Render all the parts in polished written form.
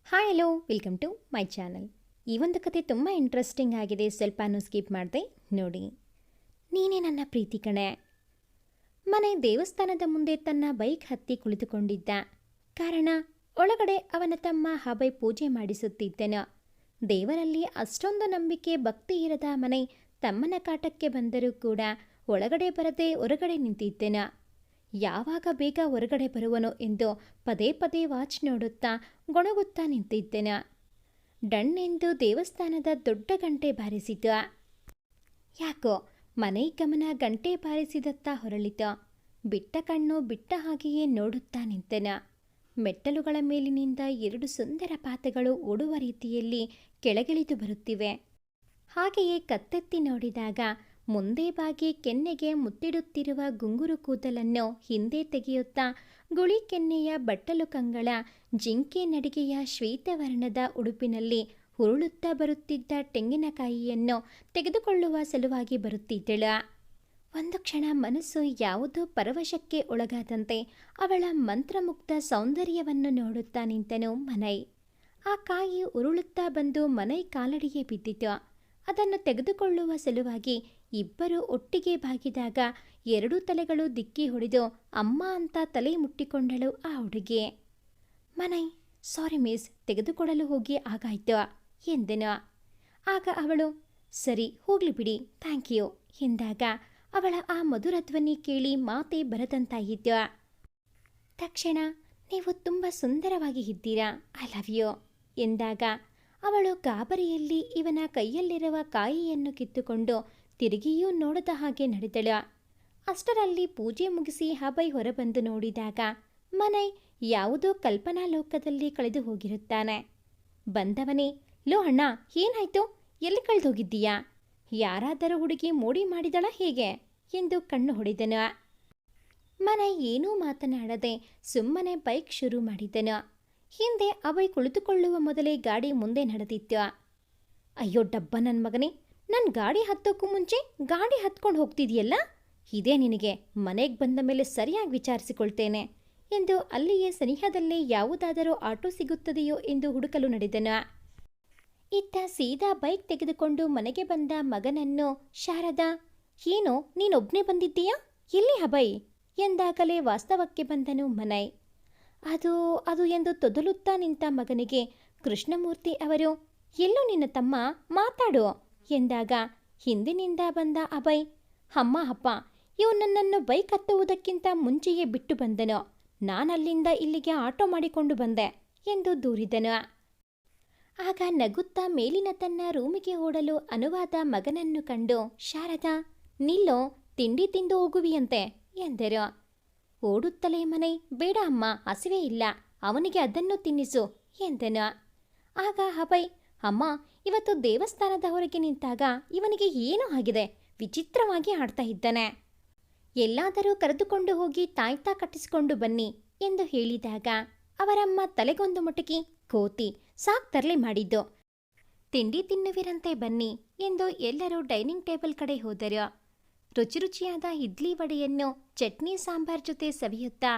Hi hello welcome to my channel. ಈ ಒಂದು ಕತೆ ತುಂಬ ಇಂಟ್ರೆಸ್ಟಿಂಗ್ ಆಗಿದೆ. ಸ್ವಲ್ಪನೂ ಸ್ಕಿಪ್ ಮಾಡಿದೆ ನೋಡಿ. ನೀನೇ ನನ್ನ ಪ್ರೀತಿ ಕಣೆ. ಮನೆ ದೇವಸ್ಥಾನದ ಮುಂದೆ ತನ್ನ ಬೈಕ್ ಹತ್ತಿ ಕುಳಿತುಕೊಂಡಿದ್ದ. ಕಾರಣ ಒಳಗಡೆ ಅವನ ತಮ್ಮ ಹಬೈ ಪೂಜೆ ಮಾಡಿಸುತ್ತಿದ್ದನು. ದೇವರಲ್ಲಿ ಅಷ್ಟೊಂದು ನಂಬಿಕೆ ಭಕ್ತಿ ಇರದ ಮನೆ ತಮ್ಮನ ಕಾಟಕ್ಕೆ ಬಂದರೂ ಕೂಡ ಒಳಗಡೆ ಬರದೆ ಹೊರಗಡೆ ನಿಂತಿದ್ದನು. ಯಾವಾಗ ಬೇಗ ಹೊರಗಡೆ ಬರುವನೋ ಎಂದು ಪದೇ ಪದೇ ವಾಚ್ ನೋಡುತ್ತಾ ಗೊಣಗುತ್ತಾ ನಿಂತಿದ್ದೆನ. ಡಣ್ಣೆಂದು ದೇವಸ್ಥಾನದ ದೊಡ್ಡ ಗಂಟೆ ಬಾರಿಸಿತು. ಯಾಕೋ ಮನೆ ಗಮನ ಗಂಟೆ ಬಾರಿಸಿದತ್ತ ಹೊರಳಿತು. ಬಿಟ್ಟ ಕಣ್ಣು ಬಿಟ್ಟ ಹಾಗೆಯೇ ನೋಡುತ್ತಾ ನಿಂತೆನ. ಮೆಟ್ಟಲುಗಳ ಮೇಲಿನಿಂದ 2 ಸುಂದರ ಪಾತೆಗಳು ಓಡುವ ರೀತಿಯಲ್ಲಿ ಕೆಳಗಿಳಿದು ಬರುತ್ತಿವೆ. ಹಾಗೆಯೇ ಕತ್ತೆತ್ತಿ ನೋಡಿದಾಗ ಮುಂದೆ ಬಾಗಿ ಕೆನ್ನೆಗೆ ಮುತ್ತಿಡುತ್ತಿರುವ ಗುಂಗುರು ಕೂದಲನ್ನು ಹಿಂದೆ ತೆಗೆಯುತ್ತಾ ಗುಳಿ ಕೆನ್ನೆಯ ಬಟ್ಟಲು ಕಂಗಳ ಜಿಂಕೆ ನಡಿಗೆಯ ಶ್ವೇತವರ್ಣದ ಉಡುಪಿನಲ್ಲಿ ಹುರುಳುತ್ತಾ ಬರುತ್ತಿದ್ದ ತೆಂಗಿನಕಾಯಿಯನ್ನು ತೆಗೆದುಕೊಳ್ಳುವ ಸಲುವಾಗಿ ಬರುತ್ತಿದ್ದಳ. ಒಂದು ಕ್ಷಣ ಮನಸ್ಸು ಯಾವುದೋ ಪರವಶಕ್ಕೆ ಒಳಗಾದಂತೆ ಅವಳ ಮಂತ್ರಮುಗ್ಧ ಸೌಂದರ್ಯವನ್ನು ನೋಡುತ್ತಾ ನಿಂತನು ಮನೈ. ಆ ಕಾಯಿ ಉರುಳುತ್ತಾ ಬಂದು ಮನೈ ಕಾಲಡಿಗೆ ಬಿದ್ದಿತು. ಅದನ್ನು ತೆಗೆದುಕೊಳ್ಳುವ ಸಲುವಾಗಿ ಇಬ್ಬರು ಒಟ್ಟಿಗೆ ಬಾಗಿದಾಗ 2 ತಲೆಗಳು ದಿಕ್ಕಿ ಹೊಡೆದು ಅಮ್ಮ ಅಂತ ತಲೆ ಮುಟ್ಟಿಕೊಂಡಳು ಆ ಹುಡುಗಿ. ಮನೈ, ಸಾರಿ ಮಿಸ್, ತೆಗೆದುಕೊಡಲು ಹೋಗಿ ಆಗಾಯ್ತು ಎಂದೆನು. ಆಗ ಅವಳು, ಸರಿ ಹೋಗ್ಲಿ ಬಿಡಿ, ಥ್ಯಾಂಕ್ ಯು ಎಂದಾಗ ಅವಳ ಆ ಮಧುರ ಧ್ವನಿ ಕೇಳಿ ಮಾತೇ ಬರದಂತಾಯಿತು. ತಕ್ಷಣ, ನೀವು ತುಂಬ ಸುಂದರವಾಗಿ ಇದ್ದೀರಾ, ಐ ಲವ್ ಯು ಎಂದಾಗ ಅವಳು ಗಾಬರಿಯಲ್ಲಿ ಇವನ ಕೈಯಲ್ಲಿರುವ ಕಾಯಿಯನ್ನು ಕಿತ್ತುಕೊಂಡು ತಿರುಗಿಯೂ ನೋಡದ ಹಾಗೆ ನಡೆದಳು. ಅಷ್ಟರಲ್ಲಿ ಪೂಜೆ ಮುಗಿಸಿ ಹಬೈ ಹೊರಬಂದು ನೋಡಿದಾಗ ಮನೈ ಯಾವುದೋ ಕಲ್ಪನಾ ಲೋಕದಲ್ಲಿ ಕಳೆದು ಹೋಗಿರುತ್ತಾನೆ. ಬಂದವನೇ, ಲೋ ಅಣ್ಣ, ಏನಾಯ್ತು, ಎಲ್ಲಿ ಕಳೆದು ಹೋಗಿದ್ದೀಯಾ? ಯಾರಾದರೂ ಹುಡುಗಿ ಮೋಡಿ ಮಾಡಿದಳ ಹೇಗೆ ಎಂದು ಕಣ್ಣು ಹೊಡೆದನು. ಮನೈ ಏನೂ ಮಾತನಾಡದೆ ಸುಮ್ಮನೆ ಬೈಕ್ ಶುರು ಮಾಡಿದನು. ಹಿಂದೆ ಅಭಯ್ ಕುಳಿತುಕೊಳ್ಳುವ ಮೊದಲೇ ಗಾಡಿ ಮುಂದೆ ನಡೆದಿತ್ತು. ಅಯ್ಯೋ ಡಬ್ಬ ನನ್ನ ಮಗನೇ, ನನ್ನ ಗಾಡಿ ಹತ್ತೋಕ್ಕೂ ಮುಂಚೆ ಗಾಡಿ ಹತ್ಕೊಂಡು ಹೋಗ್ತಿದೆಯಲ್ಲ, ಇದೇ ನಿನಗೆ ಮನೆಗೆ ಬಂದ ಮೇಲೆ ಸರಿಯಾಗಿ ವಿಚಾರಿಸಿಕೊಳ್ತೇನೆ ಎಂದು ಅಲ್ಲಿಯೇ ಸನಿಹದಲ್ಲೇ ಯಾವುದಾದರೂ ಆಟೋ ಸಿಗುತ್ತದೆಯೋ ಎಂದು ಹುಡುಕಲು ನಡೆದನು. ಇತ್ತ ಸೀದಾ ಬೈಕ್ ತೆಗೆದುಕೊಂಡು ಮನೆಗೆ ಬಂದ ಮಗನನ್ನು ಶಾರದಾ, ಏನೋ ನೀನೊಬ್ಬನೇ ಬಂದಿದ್ದೀಯಾ, ಎಲ್ಲಿ ಅಭಯ್ ಎಂದಾಗಲೇ ವಾಸ್ತವಕ್ಕೆ ಬಂದನು ಮನೈ. ಅದು ಎಂದು ತೊದಲುತ್ತಾ ನಿಂತ ಮಗನಿಗೆ ಕೃಷ್ಣಮೂರ್ತಿ ಅವರು, ಎಲ್ಲೋ ನಿನ್ನ ತಮ್ಮ, ಮಾತಾಡು ಎಂದಾಗ ಹಿಂದಿನಿಂದ ಬಂದ ಅಭಯ್, ಅಪ್ಪ, ಇವು ನನ್ನನ್ನು ಬೈಕ್ ಹತ್ತುವುದಕ್ಕಿಂತ ಮುಂಚೆಯೇ ಬಿಟ್ಟು ಬಂದನು, ನಾನಲ್ಲಿಂದ ಇಲ್ಲಿಗೆ ಆಟೋ ಮಾಡಿಕೊಂಡು ಬಂದೆ ಎಂದು ದೂರಿದನು. ಆಗ ನಗುತ್ತಾ ಮೇಲಿನ ತನ್ನ ರೂಮಿಗೆ ಓಡಲು ಅನುವಾದ ಮಗನನ್ನು ಕಂಡು ಶಾರದಾ, ನಿಲ್ಲೋ, ತಿಂಡಿ ತಿಂದು ಹೋಗುವಿಯಂತೆ ಎಂದರು. ಓಡುತ್ತಲೇ ಮನೈ, ಬೇಡ ಅಮ್ಮ, ಹಸಿವೆ ಇಲ್ಲ, ಅವನಿಗೆ ಅದನ್ನು ತಿನ್ನಿಸು ಎಂದನು. ಆಗ ಅಭಯ್, ಅಮ್ಮ, ಇವತ್ತು ದೇವಸ್ಥಾನದ ಹೊರಗೆ ನಿಂತಾಗ ಇವನಿಗೆ ಏನೋ ಆಗಿದೆ, ವಿಚಿತ್ರವಾಗಿ ಆಡ್ತಾ ಇದ್ದಾನೆ, ಎಲ್ಲಾದರೂ ಕರೆದುಕೊಂಡು ಹೋಗಿ ತಾಯ್ತಾ ಕಟ್ಟಿಸಿಕೊಂಡು ಬನ್ನಿ ಎಂದು ಹೇಳಿದಾಗ ಅವರಮ್ಮ ತಲೆಗೊಂದು ಮುಟುಕಿ, ಕೋತಿ, ಸಾಕ್ ತರಲೆ ಮಾಡಿದ್ದು, ತಿಂಡಿ ತಿನ್ನುವಿರಂತೆ ಬನ್ನಿ ಎಂದು ಎಲ್ಲರೂ ಡೈನಿಂಗ್ ಟೇಬಲ್ ಕಡೆ ಹೋದರು. ರುಚಿಯಾದ ಇಡ್ಲಿ ವಡೆಯನ್ನು ಚಟ್ನಿ ಸಾಂಬಾರ್ ಜೊತೆ ಸವಿಯುತ್ತಾ,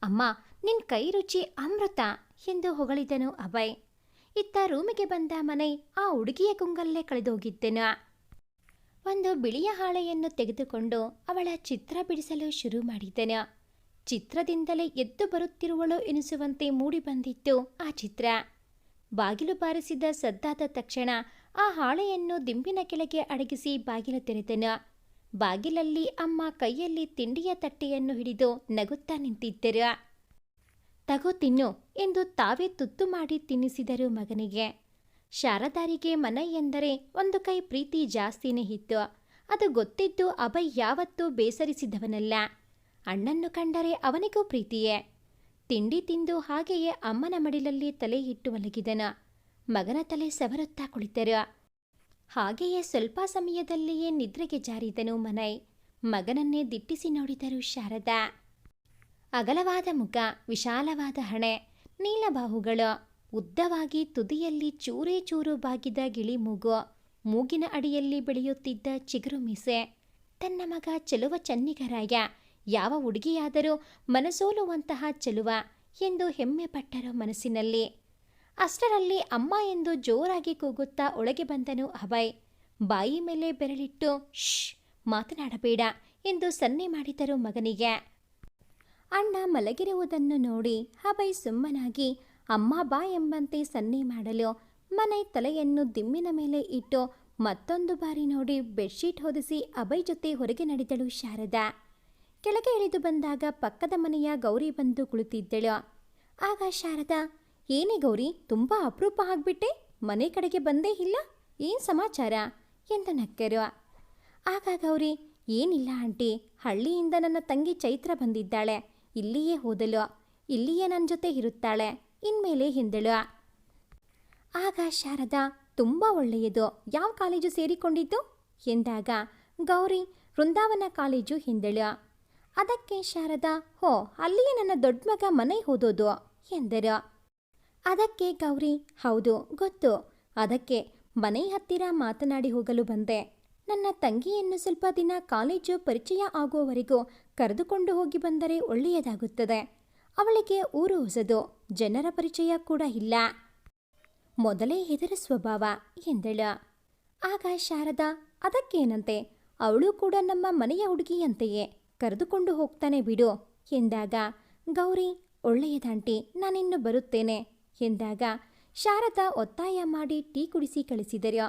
ಅಮ್ಮ, ನಿನ್ ಕೈ ರುಚಿ ಅಮೃತ ಎಂದು ಹೊಗಳಿದನು ಅಭಯ್. ಇತ್ತ ರೂಮಿಗೆ ಬಂದ ಮನೈ ಆ ಹುಡುಗಿಯ ಗುಂಗಲ್ಲೇ ಕಳೆದೋಗಿದ್ದನು. ಒಂದು ಬಿಳಿಯ ಹಾಳೆಯನ್ನು ತೆಗೆದುಕೊಂಡು ಅವಳ ಚಿತ್ರ ಬಿಡಿಸಲು ಶುರು ಮಾಡಿದನು. ಚಿತ್ರದಿಂದಲೇ ಎದ್ದು ಬರುತ್ತಿರುವಳು ಎನಿಸುವಂತೆ ಮೂಡಿ ಬಂದಿತ್ತು ಆ ಚಿತ್ರ. ಬಾಗಿಲು ಬಾರಿಸಿದ ಸದ್ದಾದ ತಕ್ಷಣ ಆ ಹಾಳೆಯನ್ನು ದಿಂಬಿನ ಕೆಳಗೆ ಅಡಗಿಸಿ ಬಾಗಿಲು ತೆರೆದನು. ಬಾಗಿಲಲ್ಲಿ ಅಮ್ಮ ಕೈಯಲ್ಲಿ ತಿಂಡಿಯ ತಟ್ಟೆಯನ್ನು ಹಿಡಿದು ನಗುತ್ತಾ ನಿಂತಿದ್ದರು. ತಗೋ ತಿನ್ನು ಎಂದು ತಾವೇ ತುತ್ತು ಮಾಡಿ ತಿನ್ನಿಸಿದರು ಮಗನಿಗೆ. ಶಾರದಾರಿಗೆ ಮನೈ ಎಂದರೆ ಒಂದು ಕೈ ಪ್ರೀತಿ ಜಾಸ್ತಿನೇ ಇತ್ತು. ಅದು ಗೊತ್ತಿದ್ದು ಅಭಯ್ ಯಾವತ್ತೂ ಬೇಸರಿಸಿದವನಲ್ಲ. ಅಣ್ಣನ್ನು ಕಂಡರೆ ಅವನಿಗೂ ಪ್ರೀತಿಯೇ. ತಿಂಡಿ ತಿಂದು ಹಾಗೆಯೇ ಅಮ್ಮನ ಮಡಿಲಲ್ಲಿ ತಲೆ ಇಟ್ಟು ಮಲಗಿದನು. ಮಗನ ತಲೆ ಸವರುತ್ತಾ ಕುಳಿತರು. ಹಾಗೆಯೇ ಸ್ವಲ್ಪ ಸಮಯದಲ್ಲಿಯೇ ನಿದ್ರೆಗೆ ಜಾರಿದನು ಮನೈ. ಮಗನನ್ನೇ ದಿಟ್ಟಿಸಿ ನೋಡಿದರು ಶಾರದಾ. ಅಗಲವಾದ ಮುಖ, ವಿಶಾಲವಾದ ಹಣೆ, ನೀಲಬಾಹುಗಳು, ಉದ್ದವಾಗಿ ತುದಿಯಲ್ಲಿ ಚೂರೇ ಚೂರು ಬಾಗಿದ ಗಿಳಿ ಮೂಗು, ಮೂಗಿನ ಅಡಿಯಲ್ಲಿ ಬೆಳೆಯುತ್ತಿದ್ದ ಚಿಗುರು ಮೀಸೆ. ತನ್ನ ಮಗ ಚೆಲುವ ಚನ್ನಿಗರಾಯ, ಯಾವ ಹುಡುಗಿಯಾದರೂ ಮನಸೋಲುವಂತಹ ಚೆಲುವ ಎಂದು ಹೆಮ್ಮೆ ಪಟ್ಟರು ಮನಸ್ಸಿನಲ್ಲಿ. ಅಷ್ಟರಲ್ಲಿ ಅಮ್ಮ ಎಂದು ಜೋರಾಗಿ ಕೂಗುತ್ತಾ ಒಳಗೆ ಬಂದನು ಅಭಯ್. ಬಾಯಿ ಮೇಲೆ ಬೆರಳಿಟ್ಟು ಶ್, ಮಾತನಾಡಬೇಡ ಎಂದು ಸನ್ನೆ ಮಾಡಿದರು ಮಗನಿಗೆ. ಅಣ್ಣ ಮಲಗಿರುವುದನ್ನು ನೋಡಿ ಅಭಯ್ ಸುಮ್ಮನಾಗಿ ಅಮ್ಮ ಬಾ ಎಂಬಂತೆ ಸನ್ನೆ ಮಾಡಲು ಮನೆ ತಲೆಯನ್ನು ದಿಮ್ಮಿನ ಮೇಲೆ ಇಟ್ಟು ಮತ್ತೊಂದು ಬಾರಿ ನೋಡಿ ಬೆಡ್ಶೀಟ್ ಹೊದಿಸಿ ಅಭಯ್ ಜೊತೆ ಹೊರಗೆ ನಡೆದಳು ಶಾರದಾ. ಕೆಳಗೆ ಇಳಿದು ಬಂದಾಗ ಪಕ್ಕದ ಮನೆಯ ಗೌರಿ ಬಂದು ಕುಳಿತಿದ್ದಳು. ಆಗ ಶಾರದಾ, ಏನೇ ಗೌರಿ, ತುಂಬ ಅಪರೂಪ ಆಗ್ಬಿಟ್ಟೆ, ಮನೆ ಕಡೆಗೆ ಬಂದೇ ಇಲ್ಲ, ಏನು ಸಮಾಚಾರ ಎಂದು ನಕ್ಕರು. ಆಗ ಗೌರಿ, ಏನಿಲ್ಲ ಆಂಟಿ, ಹಳ್ಳಿಯಿಂದ ನನ್ನ ತಂಗಿ ಚೈತ್ರ ಬಂದಿದ್ದಾಳೆ, ಇಲ್ಲಿಯೇ ಹೋದಳು, ಇಲ್ಲಿಯೇ ನನ್ನ ಜೊತೆ ಇರುತ್ತಾಳೆ, ಇನ್ಮೇಲೆ ಹಿಂದಳು. ಆಗ ಶಾರದಾ, ತುಂಬ ಒಳ್ಳೆಯದು, ಯಾವ ಕಾಲೇಜು ಸೇರಿಕೊಂಡಿದ್ದು ಎಂದಾಗ ಗೌರಿ ವೃಂದಾವನ ಕಾಲೇಜು ಹಿಂದಳು. ಅದಕ್ಕೆ ಶಾರದಾ, ಹೋ, ಅಲ್ಲಿಯೇ ನನ್ನ ದೊಡ್ಡ ಮಗ ಮನೆ ಹೋದೋದು ಎಂದರು. ಅದಕ್ಕೆ ಗೌರಿ, ಹೌದು ಗೊತ್ತು, ಅದಕ್ಕೆ ಮನೆ ಹತ್ತಿರ ಮಾತನಾಡಿ ಹೋಗಲು ಬಂದೆ. ನನ್ನ ತಂಗಿಯನ್ನು ಸ್ವಲ್ಪ ದಿನ ಕಾಲೇಜು ಪರಿಚಯ ಆಗುವವರೆಗೂ ಕರೆದುಕೊಂಡು ಹೋಗಿ ಬಂದರೆ ಒಳ್ಳೆಯದಾಗುತ್ತದೆ. ಅವಳಿಗೆ ಊರು ಹೊಸದು, ಜನರ ಪರಿಚಯ ಕೂಡ ಇಲ್ಲ, ಮೊದಲೇ ಹೆದರ ಸ್ವಭಾವ ಎಂದಳು. ಆಗ ಶಾರದಾ, ಅದಕ್ಕೇನಂತೆ, ಅವಳು ಕೂಡ ನಮ್ಮ ಮನೆಯ ಹುಡುಗಿಯಂತೆಯೇ, ಕರೆದುಕೊಂಡು ಹೋಗ್ತಾನೆ ಬಿಡು ಎಂದಾಗ ಗೌರಿ, ಒಳ್ಳೆಯದಾಂಟಿ, ನಾನಿನ್ನು ಬರುತ್ತೇನೆ ಎಂದಾಗ ಶಾರದಾ ಒತ್ತಾಯ ಮಾಡಿ ಟೀ ಕುಡಿಸಿ ಕಳಿಸಿದರು.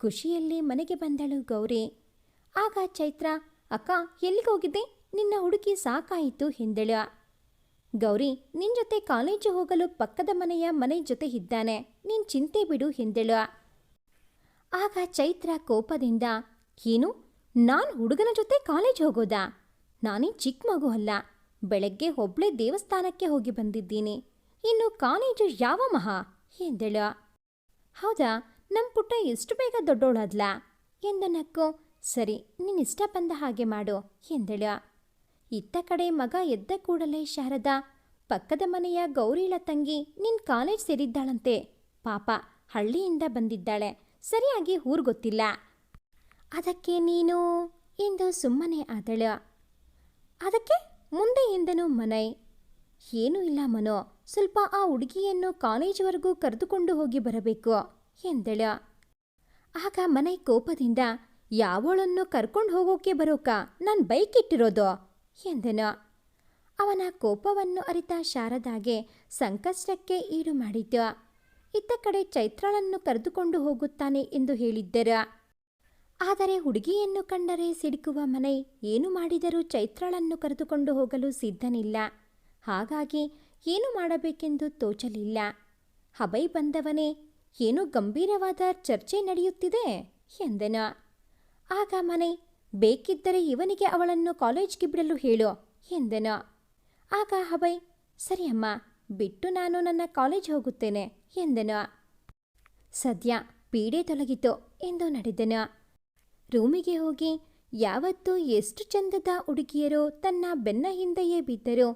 ಖುಷಿಯಲ್ಲಿ ಮನೆಗೆ ಬಂದಳು ಗೌರಿ. ಆಗ ಚೈತ್ರ, ಅಕ್ಕ ಎಲ್ಲಿಗೋಗಿದ್ದೆ, ನಿನ್ನ ಹುಡುಗಿ ಸಾಕಾಯಿತು ಎಂದಳು. ಗೌರಿ, ನಿನ್ನ ಜೊತೆ ಕಾಲೇಜು ಹೋಗಲು ಪಕ್ಕದ ಮನೆಯ ಮನೆ ಜೊತೆ ಇದ್ದಾನೆ, ನೀನು ಚಿಂತೆ ಬಿಡು ಎಂದಳು. ಆಗ ಚೈತ್ರ ಕೋಪದಿಂದ, ಏನು, ನಾನು ಹುಡುಗನ ಜೊತೆ ಕಾಲೇಜ್ ಹೋಗೋದಾ, ನಾನೇ ಚಿಕ್ಕ ಮಗು ಅಲ್ಲ, ಬೆಳಗ್ಗೆ ಒಬ್ಳೆ ದೇವಸ್ಥಾನಕ್ಕೆ ಹೋಗಿ ಬಂದಿದ್ದೀನಿ, ಇನ್ನು ಕಾಲೇಜು ಯಾವ ಮಹಾ ಎಂದಳು. ಹೌದಾ, ನಮ್ಮ ಪುಟ್ಟ ಎಷ್ಟು ಬೇಗ ದೊಡ್ಡೋಳಾದ್ಲ ಎಂದು ನಕ್ಕು, ಸರಿ, ನೀನಿಷ್ಟ ಬಂದ ಹಾಗೆ ಮಾಡು ಎಂದಳು. ಇತ್ತ ಕಡೆ ಮಗ ಎದ್ದ ಕೂಡಲೇ ಶಾರದಾ, ಪಕ್ಕದ ಮನೆಯ ಗೌರಿಳ ತಂಗಿ ನಿನ್ನ ಕಾಲೇಜ್ ಸೇರಿದ್ದಾಳಂತೆ, ಪಾಪ ಹಳ್ಳಿಯಿಂದ ಬಂದಿದ್ದಾಳೆ, ಸರಿಯಾಗಿ ಊರು ಗೊತ್ತಿಲ್ಲ, ಅದಕ್ಕೆ ನೀನು ಎಂದು ಸುಮ್ಮನೆ ಆದಳು. ಅದಕ್ಕೆ ಮುಂದೆ ಎಂದನು ಮನೈ. ಏನೂ ಇಲ್ಲ ಮನೋ, ಸ್ವಲ್ಪ ಆ ಹುಡುಗಿಯನ್ನು ಕಾಲೇಜುವರೆಗೂ ಕರೆದುಕೊಂಡು ಹೋಗಿ ಬರಬೇಕು ಎಂದಳು. ಆಗ ಮನೈ ಕೋಪದಿಂದ, ಯಾವಳನ್ನು ಕರ್ಕೊಂಡು ಹೋಗೋಕೆ ಬರೋಕ ನಾನು ಬೈಕ್ ಇಟ್ಟಿರೋದು ಎಂದನು. ಅವನ ಕೋಪವನ್ನು ಅರಿತ ಶಾರದಾಗೆ ಸಂಕಷ್ಟಕ್ಕೆ ಈಡು ಮಾಡಿತು. ಇತ್ತ ಕಡೆ ಚೈತ್ರಳನ್ನು ಕರೆದುಕೊಂಡು ಹೋಗುತ್ತಾನೆ ಎಂದು ಹೇಳಿದ್ದರು. ಆದರೆ ಹುಡುಗಿಯನ್ನು ಕಂಡರೆ ಸಿಡುಕುವ ಮನೈ ಏನು ಮಾಡಿದರೂ ಚೈತ್ರಳನ್ನು ಕರೆದುಕೊಂಡು ಹೋಗಲು ಸಿದ್ಧನಿಲ್ಲ. ಹಾಗಾಗಿ ಏನು ಮಾಡಬೇಕೆಂದು ತೋಚಲಿಲ್ಲ. ಅಭಯ್ ಬಂದವನೇ, ಏನೋ ಗಂಭೀರವಾದ ಚರ್ಚೆ ನಡೆಯುತ್ತಿದೆ ಎಂದನು. ಆಗ ಮನೈ, ಬೇಕಿದ್ದರೆ ಇವನಿಗೆ ಅವಳನ್ನು ಕಾಲೇಜ್ಗೆ ಬಿಡಲು ಹೇಳು ಎಂದನು. ಆಗ ಅಭಯ್, ಸರಿ ಅಮ್ಮ, ಬಿಟ್ಟು ನಾನು ನನ್ನ ಕಾಲೇಜ್ ಹೋಗುತ್ತೇನೆ ಎಂದನು. ಸದ್ಯ ಪೀಡೆ ತೊಲಗಿತು ಎಂದು ನಡೆದನು. ರೂಮಿಗೆ ಹೋಗಿ ಯಾವತ್ತೂ ಎಷ್ಟು ಚಂದದ ಹುಡುಗಿಯರು ತನ್ನ ಬೆನ್ನ ಹಿಂದೆಯೇ ಬಿದ್ದರು,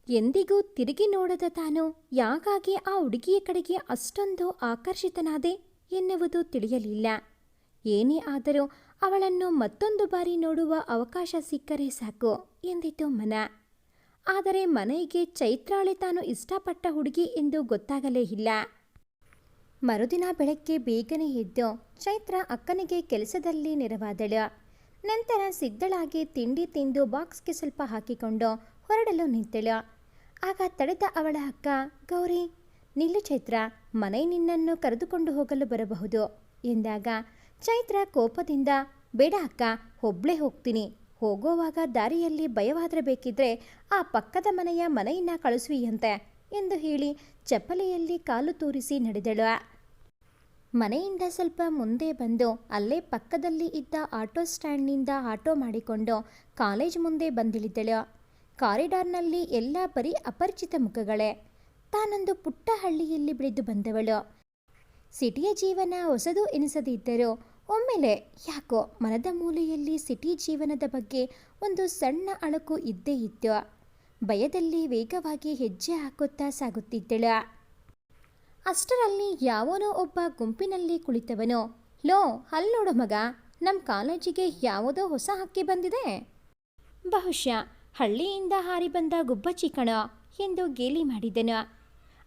ಎಂದಿಗೂ ತಿರುಗಿ ನೋಡದ ತಾನು ಯಾಕಾಗಿ ಆ ಹುಡುಗಿಯ ಕಡೆಗೆ ಅಷ್ಟೊಂದು ಆಕರ್ಷಿತನಾದೆ ಎನ್ನುವುದು ತಿಳಿಯಲಿಲ್ಲ. ಏನೇ ಆದರೂ ಅವಳನ್ನು ಮತ್ತೊಂದು ಬಾರಿ ನೋಡುವ ಅವಕಾಶ ಸಿಕ್ಕರೆ ಸಾಕು ಎಂದಿತು ಮನ. ಆದರೆ ಮನೆಗೆ ಚೈತ್ರಾಳೆ ತಾನು ಇಷ್ಟಪಟ್ಟ ಹುಡುಗಿ ಎಂದು ಗೊತ್ತಾಗಲೇ ಇಲ್ಲ. ಮರುದಿನ ಬೆಳಗ್ಗೆ ಬೇಗನೆ ಎದ್ದು ಚೈತ್ರ ಅಕ್ಕನಿಗೆ ಕೆಲಸದಲ್ಲಿ ನೆರವಾದಳು. ನಂತರ ಸಿದ್ಧಳಾಗಿ ತಿಂಡಿ ತಿಂದು ಬಾಕ್ಸ್ಗೆ ಸ್ವಲ್ಪ ಹಾಕಿಕೊಂಡು ಹೊರಡಲು ನಿಂತಳು. ಆಗ ತಡೆದ ಅವಳ ಅಕ್ಕ, ಗೌರಿ, ನಿಲ್ಲು ಚೈತ್ರ, ಮನೆ ನಿನ್ನನ್ನು ಕರೆದುಕೊಂಡು ಹೋಗಲು ಬರಬಹುದು ಎಂದಾಗ ಚೈತ್ರ ಕೋಪದಿಂದ, ಬೇಡ ಅಕ್ಕ, ಒಬ್ಳೇ ಹೋಗ್ತೀನಿ, ಹೋಗೋವಾಗ ದಾರಿಯಲ್ಲಿ ಭಯವಾದರೆ ಬೇಕಿದ್ರೆ ಆ ಪಕ್ಕದ ಮನೆಯನ್ನ ಕಳಿಸುವಿಯಂತೆ ಎಂದು ಹೇಳಿ ಚಪ್ಪಲಿಯಲ್ಲಿ ಕಾಲು ತೂರಿಸಿ ನಡೆದಳು. ಮನೆಯಿಂದ ಸ್ವಲ್ಪ ಮುಂದೆ ಬಂದು ಅಲ್ಲೇ ಪಕ್ಕದಲ್ಲಿ ಇದ್ದ ಆಟೋ ಸ್ಟ್ಯಾಂಡ್ನಿಂದ ಆಟೋ ಮಾಡಿಕೊಂಡು ಕಾಲೇಜ್ ಮುಂದೆ ಬಂದಿಳಿದಳು. ಕಾರಿಡಾರ್ನಲ್ಲಿ ಎಲ್ಲ ಬರೀ ಅಪರಿಚಿತ ಮುಖಗಳೇ. ತಾನೊಂದು ಪುಟ್ಟ ಹಳ್ಳಿಯಲ್ಲಿ ಬೆಳೆದು ಬಂದವಳು. ಸಿಟಿಯ ಜೀವನ ಹೊಸದು ಎನಿಸದಿದ್ದರೂ ಒಮ್ಮೆಲೆ ಯಾಕೋ ಮನದ ಮೂಲೆಯಲ್ಲಿ ಸಿಟಿ ಜೀವನದ ಬಗ್ಗೆ ಒಂದು ಸಣ್ಣ ಅಳುಕು ಇದ್ದೇ ಇತ್ತು. ಭಯದಲ್ಲಿ ವೇಗವಾಗಿ ಹೆಜ್ಜೆ ಹಾಕುತ್ತಾ ಸಾಗುತ್ತಿದ್ದಳು. ಅಷ್ಟರಲ್ಲಿ ಯಾವನೋ ಒಬ್ಬ ಗುಂಪಿನಲ್ಲಿ ಕುಳಿತವನು, ಲೋ, ಅಲ್ಲಿ ನೋಡು ಮಗ, ನಮ್ಮ ಕಾಲೇಜಿಗೆ ಯಾವುದೋ ಹೊಸ ಹಕ್ಕಿ ಬಂದಿದೆ, ಬಹುಶಃ ಹಳ್ಳಿಯಿಂದ ಹಾರಿ ಬಂದ ಗುಬ್ಬಚ್ಚಿ ಕಣ ಎಂದು ಗೇಲಿ ಮಾಡಿದನು.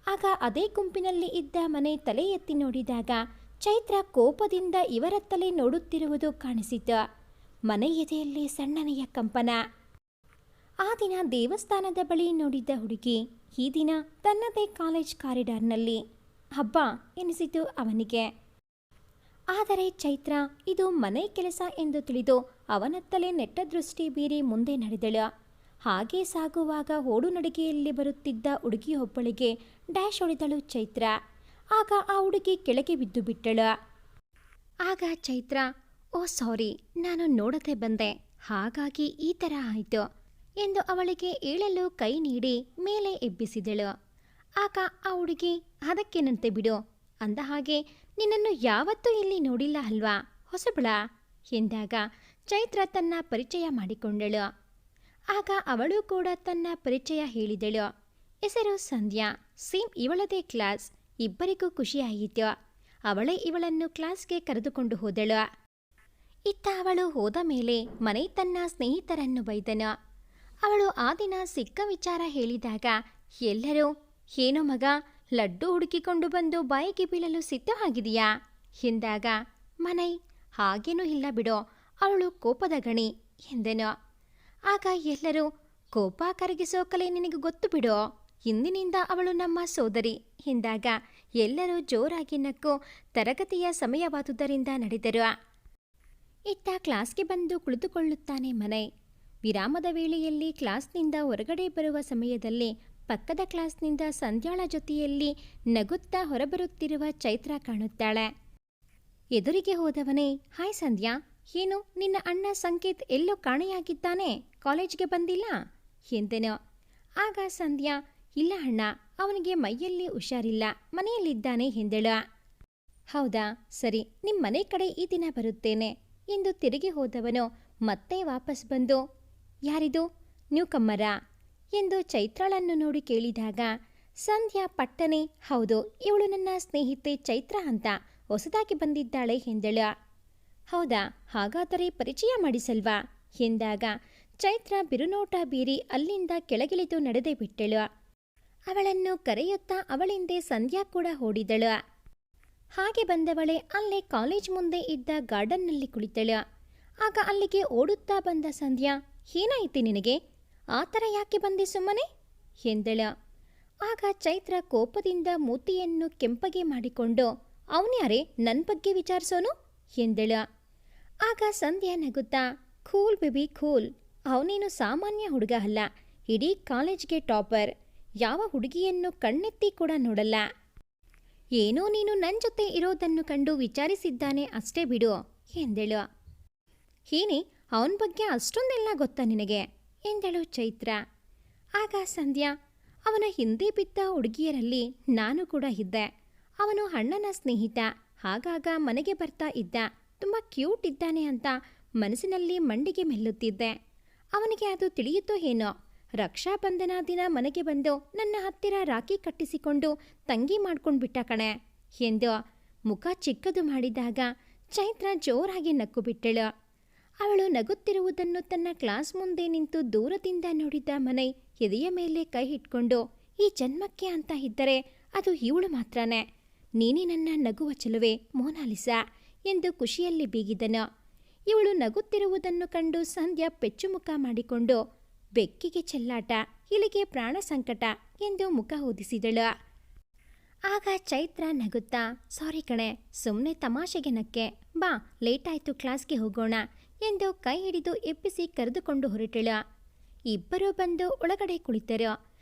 ಆಗ ಅದೇ ಗುಂಪಿನಲ್ಲಿ ಇದ್ದ ಮನೆ ತಲೆ ಎತ್ತಿ ನೋಡಿದಾಗ ಚೈತ್ರ ಕೋಪದಿಂದ ಇವರತ್ತಲೇ ನೋಡುತ್ತಿರುವುದು ಕಾಣಿಸಿತು. ಮನೆ ಎದೆಯಲ್ಲಿ ಸಣ್ಣನೆಯ ಕಂಪನ. ಆ ದಿನ ದೇವಸ್ಥಾನದ ಬಳಿ ನೋಡಿದ್ದ ಹುಡುಗಿ ಈ ದಿನ ತನ್ನದೇ ಕಾಲೇಜ್ ಕಾರಿಡಾರ್ನಲ್ಲಿ. ಹಬ್ಬ ಎನಿಸಿತು ಅವನಿಗೆ. ಆದರೆ ಚೈತ್ರ ಇದು ಮನೆ ಕೆಲಸ ಎಂದು ತಿಳಿದು ಅವನತ್ತಲೇ ನೆಟ್ಟ ದೃಷ್ಟಿ ಬೀರಿ ಮುಂದೆ ನಡೆದಳು. ಹಾಗೆ ಸಾಗುವಾಗ ಓಡು ನಡಿಗೆಯಲ್ಲಿ ಬರುತ್ತಿದ್ದ ಹುಡುಗಿಯೊಬ್ಬಳಿಗೆ ಡ್ಯಾಶ್ ಹೊಡೆದಳು ಚೈತ್ರ. ಆಗ ಆ ಹುಡುಗಿ ಕೆಳಗೆ ಬಿದ್ದು ಬಿಟ್ಟಳು. ಆಗ ಚೈತ್ರ, ಓ ಸಾರಿ, ನಾನು ನೋಡದೆ ಬಂದೆ, ಹಾಗಾಗಿ ಈ ಥರ ಆಯಿತು ಎಂದು ಅವಳಿಗೆ ಏಳಲು ಕೈ ನೀಡಿ ಮೇಲೆ ಎಬ್ಬಿಸಿದಳು. ಆಗ ಆ ಹುಡುಗಿ, ಅದಕ್ಕೇನಂತೆ ಬಿಡು, ಅಂದ ಹಾಗೆ ನಿನ್ನನ್ನು ಯಾವತ್ತೂ ಇಲ್ಲಿ ನೋಡಿಲ್ಲ ಅಲ್ವಾ, ಹೊಸಬಳ ಎಂದಾಗ ಚೈತ್ರ ತನ್ನ ಪರಿಚಯ ಮಾಡಿಕೊಂಡಳು. ಆಗ ಅವಳು ಕೂಡ ತನ್ನ ಪರಿಚಯ ಹೇಳಿದಳು. ಹೆಸರು ಸಂಧ್ಯಾ, ಸೇಮ್ ಇವಳದೇ ಕ್ಲಾಸ್. ಇಬ್ಬರಿಗೂ ಖುಷಿಯಾಯಿತು. ಅವಳೇ ಇವಳನ್ನು ಕ್ಲಾಸ್ಗೆ ಕರೆದುಕೊಂಡು ಹೋದಳು. ಇತ್ತ ಅವಳು ಹೋದ ಮೇಲೆ ಮನೆ ತನ್ನ ಸ್ನೇಹಿತರನ್ನು ಬೈದನು. ಅವಳು ಆ ದಿನ ಸಿಕ್ಕ ವಿಚಾರ ಹೇಳಿದಾಗ ಎಲ್ಲರೂ, ಏನೋ ಮಗ, ಲಡ್ಡು ಹುಡುಕಿಕೊಂಡು ಬಂದು ಬಾಯಿಗೆ ಬೀಳಲು ಸಿದ್ಧವಾಗಿದೆಯಾ ಎಂದಾಗ ಮನೈ, ಹಾಗೇನೂ ಇಲ್ಲ ಬಿಡೋ, ಅವಳು ಕೋಪದ ಗಣಿ ಎಂದೆನು. ಆಗ ಎಲ್ಲರೂ, ಕೋಪ ಕರಗಿಸೋ ಕಲೆ ನಿನಗೆ ಗೊತ್ತು ಬಿಡೋ, ಇಂದಿನಿಂದ ಅವಳು ನಮ್ಮ ಸೋದರಿ ಎಂದಾಗ ಎಲ್ಲರೂ ಜೋರಾಗಿ ನಕ್ಕು ತರಗತಿಯ ಸಮಯವಾದುದರಿಂದ ನಡೆದರು. ಇತ್ತ ಕ್ಲಾಸ್ಗೆ ಬಂದು ಕುಳಿತುಕೊಳ್ಳುತ್ತಾನೆ ಮನೈ. ವಿರಾಮದ ವೇಳೆಯಲ್ಲಿ ಕ್ಲಾಸ್ನಿಂದ ಹೊರಗಡೆ ಬರುವ ಸಮಯದಲ್ಲಿ ಪಕ್ಕದ ಕ್ಲಾಸ್ನಿಂದ ಸಂಧ್ಯಾಳ ಜೊತೆಯಲ್ಲಿ ನಗುತ್ತಾ ಹೊರಬರುತ್ತಿರುವ ಚೈತ್ರ ಕಾಣುತ್ತಾಳೆ. ಎದುರಿಗೆ ಹೋದವನೇ, ಹಾಯ್ ಸಂಧ್ಯಾ, ಏನು ನಿನ್ನ ಅಣ್ಣ ಸಂಕೇತ್ ಎಲ್ಲೋ ಕಾಣೆಯಾಗಿದ್ದಾನೆ, ಕಾಲೇಜ್ಗೆ ಬಂದಿಲ್ಲ ಎಂದೆನು. ಆಗ ಸಂಧ್ಯಾ, ಇಲ್ಲ ಅಣ್ಣ, ಅವನಿಗೆ ಮೈಯಲ್ಲಿ ಹುಷಾರಿಲ್ಲ, ಮನೆಯಲ್ಲಿದ್ದಾನೆ ಎಂದಳು. ಹೌದಾ, ಸರಿ, ನಿಮ್ಮ ಮನೆ ಕಡೆ ಈ ದಿನ ಬರುತ್ತೇನೆ ಎಂದು ತಿರುಗಿ ಹೋದವನು ಮತ್ತೆ ವಾಪಸ್ ಬಂದು, ಯಾರಿದು, ನ್ಯೂ ಕಮ್ಮರ ಎಂದು ಚೈತ್ರಾಳನ್ನು ನೋಡಿ ಕೇಳಿದಾಗ ಸಂಧ್ಯಾ ಪಟ್ಟನೆ, ಹೌದು, ಇವಳು ನನ್ನ ಸ್ನೇಹಿತೆ ಚೈತ್ರ ಅಂತ, ಹೊಸದಾಗಿ ಬಂದಿದ್ದಾಳೆ ಎಂದಳು. ಹೌದಾ, ಹಾಗಾದರೆ ಪರಿಚಯ ಮಾಡಿಸಲ್ವಾ ಎಂದಾಗ ಚೈತ್ರ ಬಿರುನೋಟ ಬೀರಿ ಅಲ್ಲಿಂದ ಕೆಳಗಿಳಿದು ನಡೆದೇ ಬಿಟ್ಟಳು. ಅವಳನ್ನು ಕರೆಯುತ್ತಾ ಅವಳಿಂದೆ ಸಂಧ್ಯಾ ಕೂಡ ಓಡಿದಳು. ಹಾಗೆ ಬಂದವಳೆ ಅಲ್ಲೇ ಕಾಲೇಜ್ ಮುಂದೆ ಇದ್ದ ಗಾರ್ಡನ್ನಲ್ಲಿ ಕುಳಿತಳು. ಆಗ ಅಲ್ಲಿಗೆ ಓಡುತ್ತಾ ಬಂದ ಸಂಧ್ಯಾ, ಏನಾಯಿತು ನಿನಗೆ, ಆ ಥರ ಯಾಕೆ ಬಂದೆ ಸುಮ್ಮನೆ ಎಂದಳು. ಆಗ ಚೈತ್ರ ಕೋಪದಿಂದ ಮೂತಿಯನ್ನು ಕೆಂಪಗೆ ಮಾಡಿಕೊಂಡು, ಅವನ್ಯಾರೇ ನನ್ನ ಬಗ್ಗೆ ವಿಚಾರಿಸೋನು ಎಂದಳು. ಆಗ ಸಂಧ್ಯಾ ನಗುತ್ತಾ, ಕೂಲ್ ಬೇಬಿ ಕೂಲ್, ಅವನೇನು ಸಾಮಾನ್ಯ ಹುಡುಗ ಅಲ್ಲ, ಇಡೀ ಕಾಲೇಜ್ಗೆ ಟಾಪರ್, ಯಾವ ಹುಡುಗಿಯನ್ನು ಕಣ್ಣೆತ್ತಿ ಕೂಡ ನೋಡಲ್ಲ. ಏನೋ ನೀನು ನನ್ನ ಜೊತೆ ಇರೋದನ್ನು ಕಂಡು ವಿಚಾರಿಸಿದ್ದಾನೆ ಅಷ್ಟೇ ಬಿಡು ಎಂದಳು. ಏನೇ, ಅವನ ಬಗ್ಗೆ ಅಷ್ಟೊಂದೆಲ್ಲ ಗೊತ್ತಾ ನಿನಗೆ ಎಂದಳು ಚೈತ್ರ. ಆಗ ಸಂಧ್ಯಾ, ಅವನ ಹಿಂದೆ ಬಿದ್ದ ಹುಡುಗಿಯರಲ್ಲಿ ನಾನು ಕೂಡ ಇದ್ದೆ. ಅವನು ಅಣ್ಣನ ಸ್ನೇಹಿತ, ಆಗಾಗ ಮನೆಗೆ ಬರ್ತಾ ಇದ್ದ, ತುಂಬ ಕ್ಯೂಟ್ ಇದ್ದಾನೆ ಅಂತ ಮನಸ್ಸಿನಲ್ಲಿ ಮಂಡಿಗೆ ಮೆಲ್ಲುತ್ತಿದ್ದೆ. ಅವನಿಗೆ ಅದು ತಿಳಿಯುತ್ತೋ ಏನೋ, ರಕ್ಷಾಬಂಧನ ದಿನ ಮನೆಗೆ ಬಂದು ನನ್ನ ಹತ್ತಿರ ರಾಖಿ ಕಟ್ಟಿಸಿಕೊಂಡು ತಂಗಿ ಮಾಡ್ಕೊಂಡು ಬಿಟ್ಟ ಕಣೆ ಎಂದು ಮುಖ ಚಿಕ್ಕದು ಮಾಡಿದಾಗ ಚೈತ್ರ ಜೋರಾಗಿ ನಕ್ಕು ಬಿಟ್ಟಳು. ಅವಳು ನಗುತ್ತಿರುವುದನ್ನು ತನ್ನ ಕ್ಲಾಸ್ ಮುಂದೆ ನಿಂತು ದೂರದಿಂದ ನೋಡಿದ್ದ ಮನೈ ಎದೆಯ ಮೇಲೆ ಕೈ ಇಟ್ಕೊಂಡು, ಈ ಜನ್ಮಕ್ಕೆ ಅಂತ ಇದ್ದರೆ ಅದು ಇವಳು ಮಾತ್ರನೇ, ನೀನೇ ನನ್ನ ನಗುವ ಚೆಲುವೆ ಮೋನಾಲಿಸಾ ಎಂದು ಖುಷಿಯಲ್ಲಿ ಬೀಗಿದನು. ಇವಳು ನಗುತ್ತಿರುವುದನ್ನು ಕಂಡು ಸಂಧ್ಯಾ ಪೆಚ್ಚುಮುಖ ಮಾಡಿಕೊಂಡು, ಬೆಕ್ಕಿಗೆ ಚೆಲ್ಲಾಟ, ಇಲಿಗೆ ಪ್ರಾಣ ಸಂಕಟ ಎಂದು ಮುಖ ಊದಿಸಿದಳು. ಆಗ ಚೈತ್ರ ನಗುತ್ತಾ, ಸಾರಿ ಕಣೆ, ಸುಮ್ಮನೆ ತಮಾಷೆಗೆ ನಕ್ಕೆ, ಬಾ ಲೇಟಾಯಿತು, ಕ್ಲಾಸ್ಗೆ ಹೋಗೋಣ ಎಂದು ಕೈ ಹಿಡಿದು ಎಬ್ಬಿಸಿ ಕರೆದುಕೊಂಡು ಹೊರಟಳು. ಇಬ್ಬರೂ ಬಂದು ಒಳಗಡೆ ಕುಳಿತರು.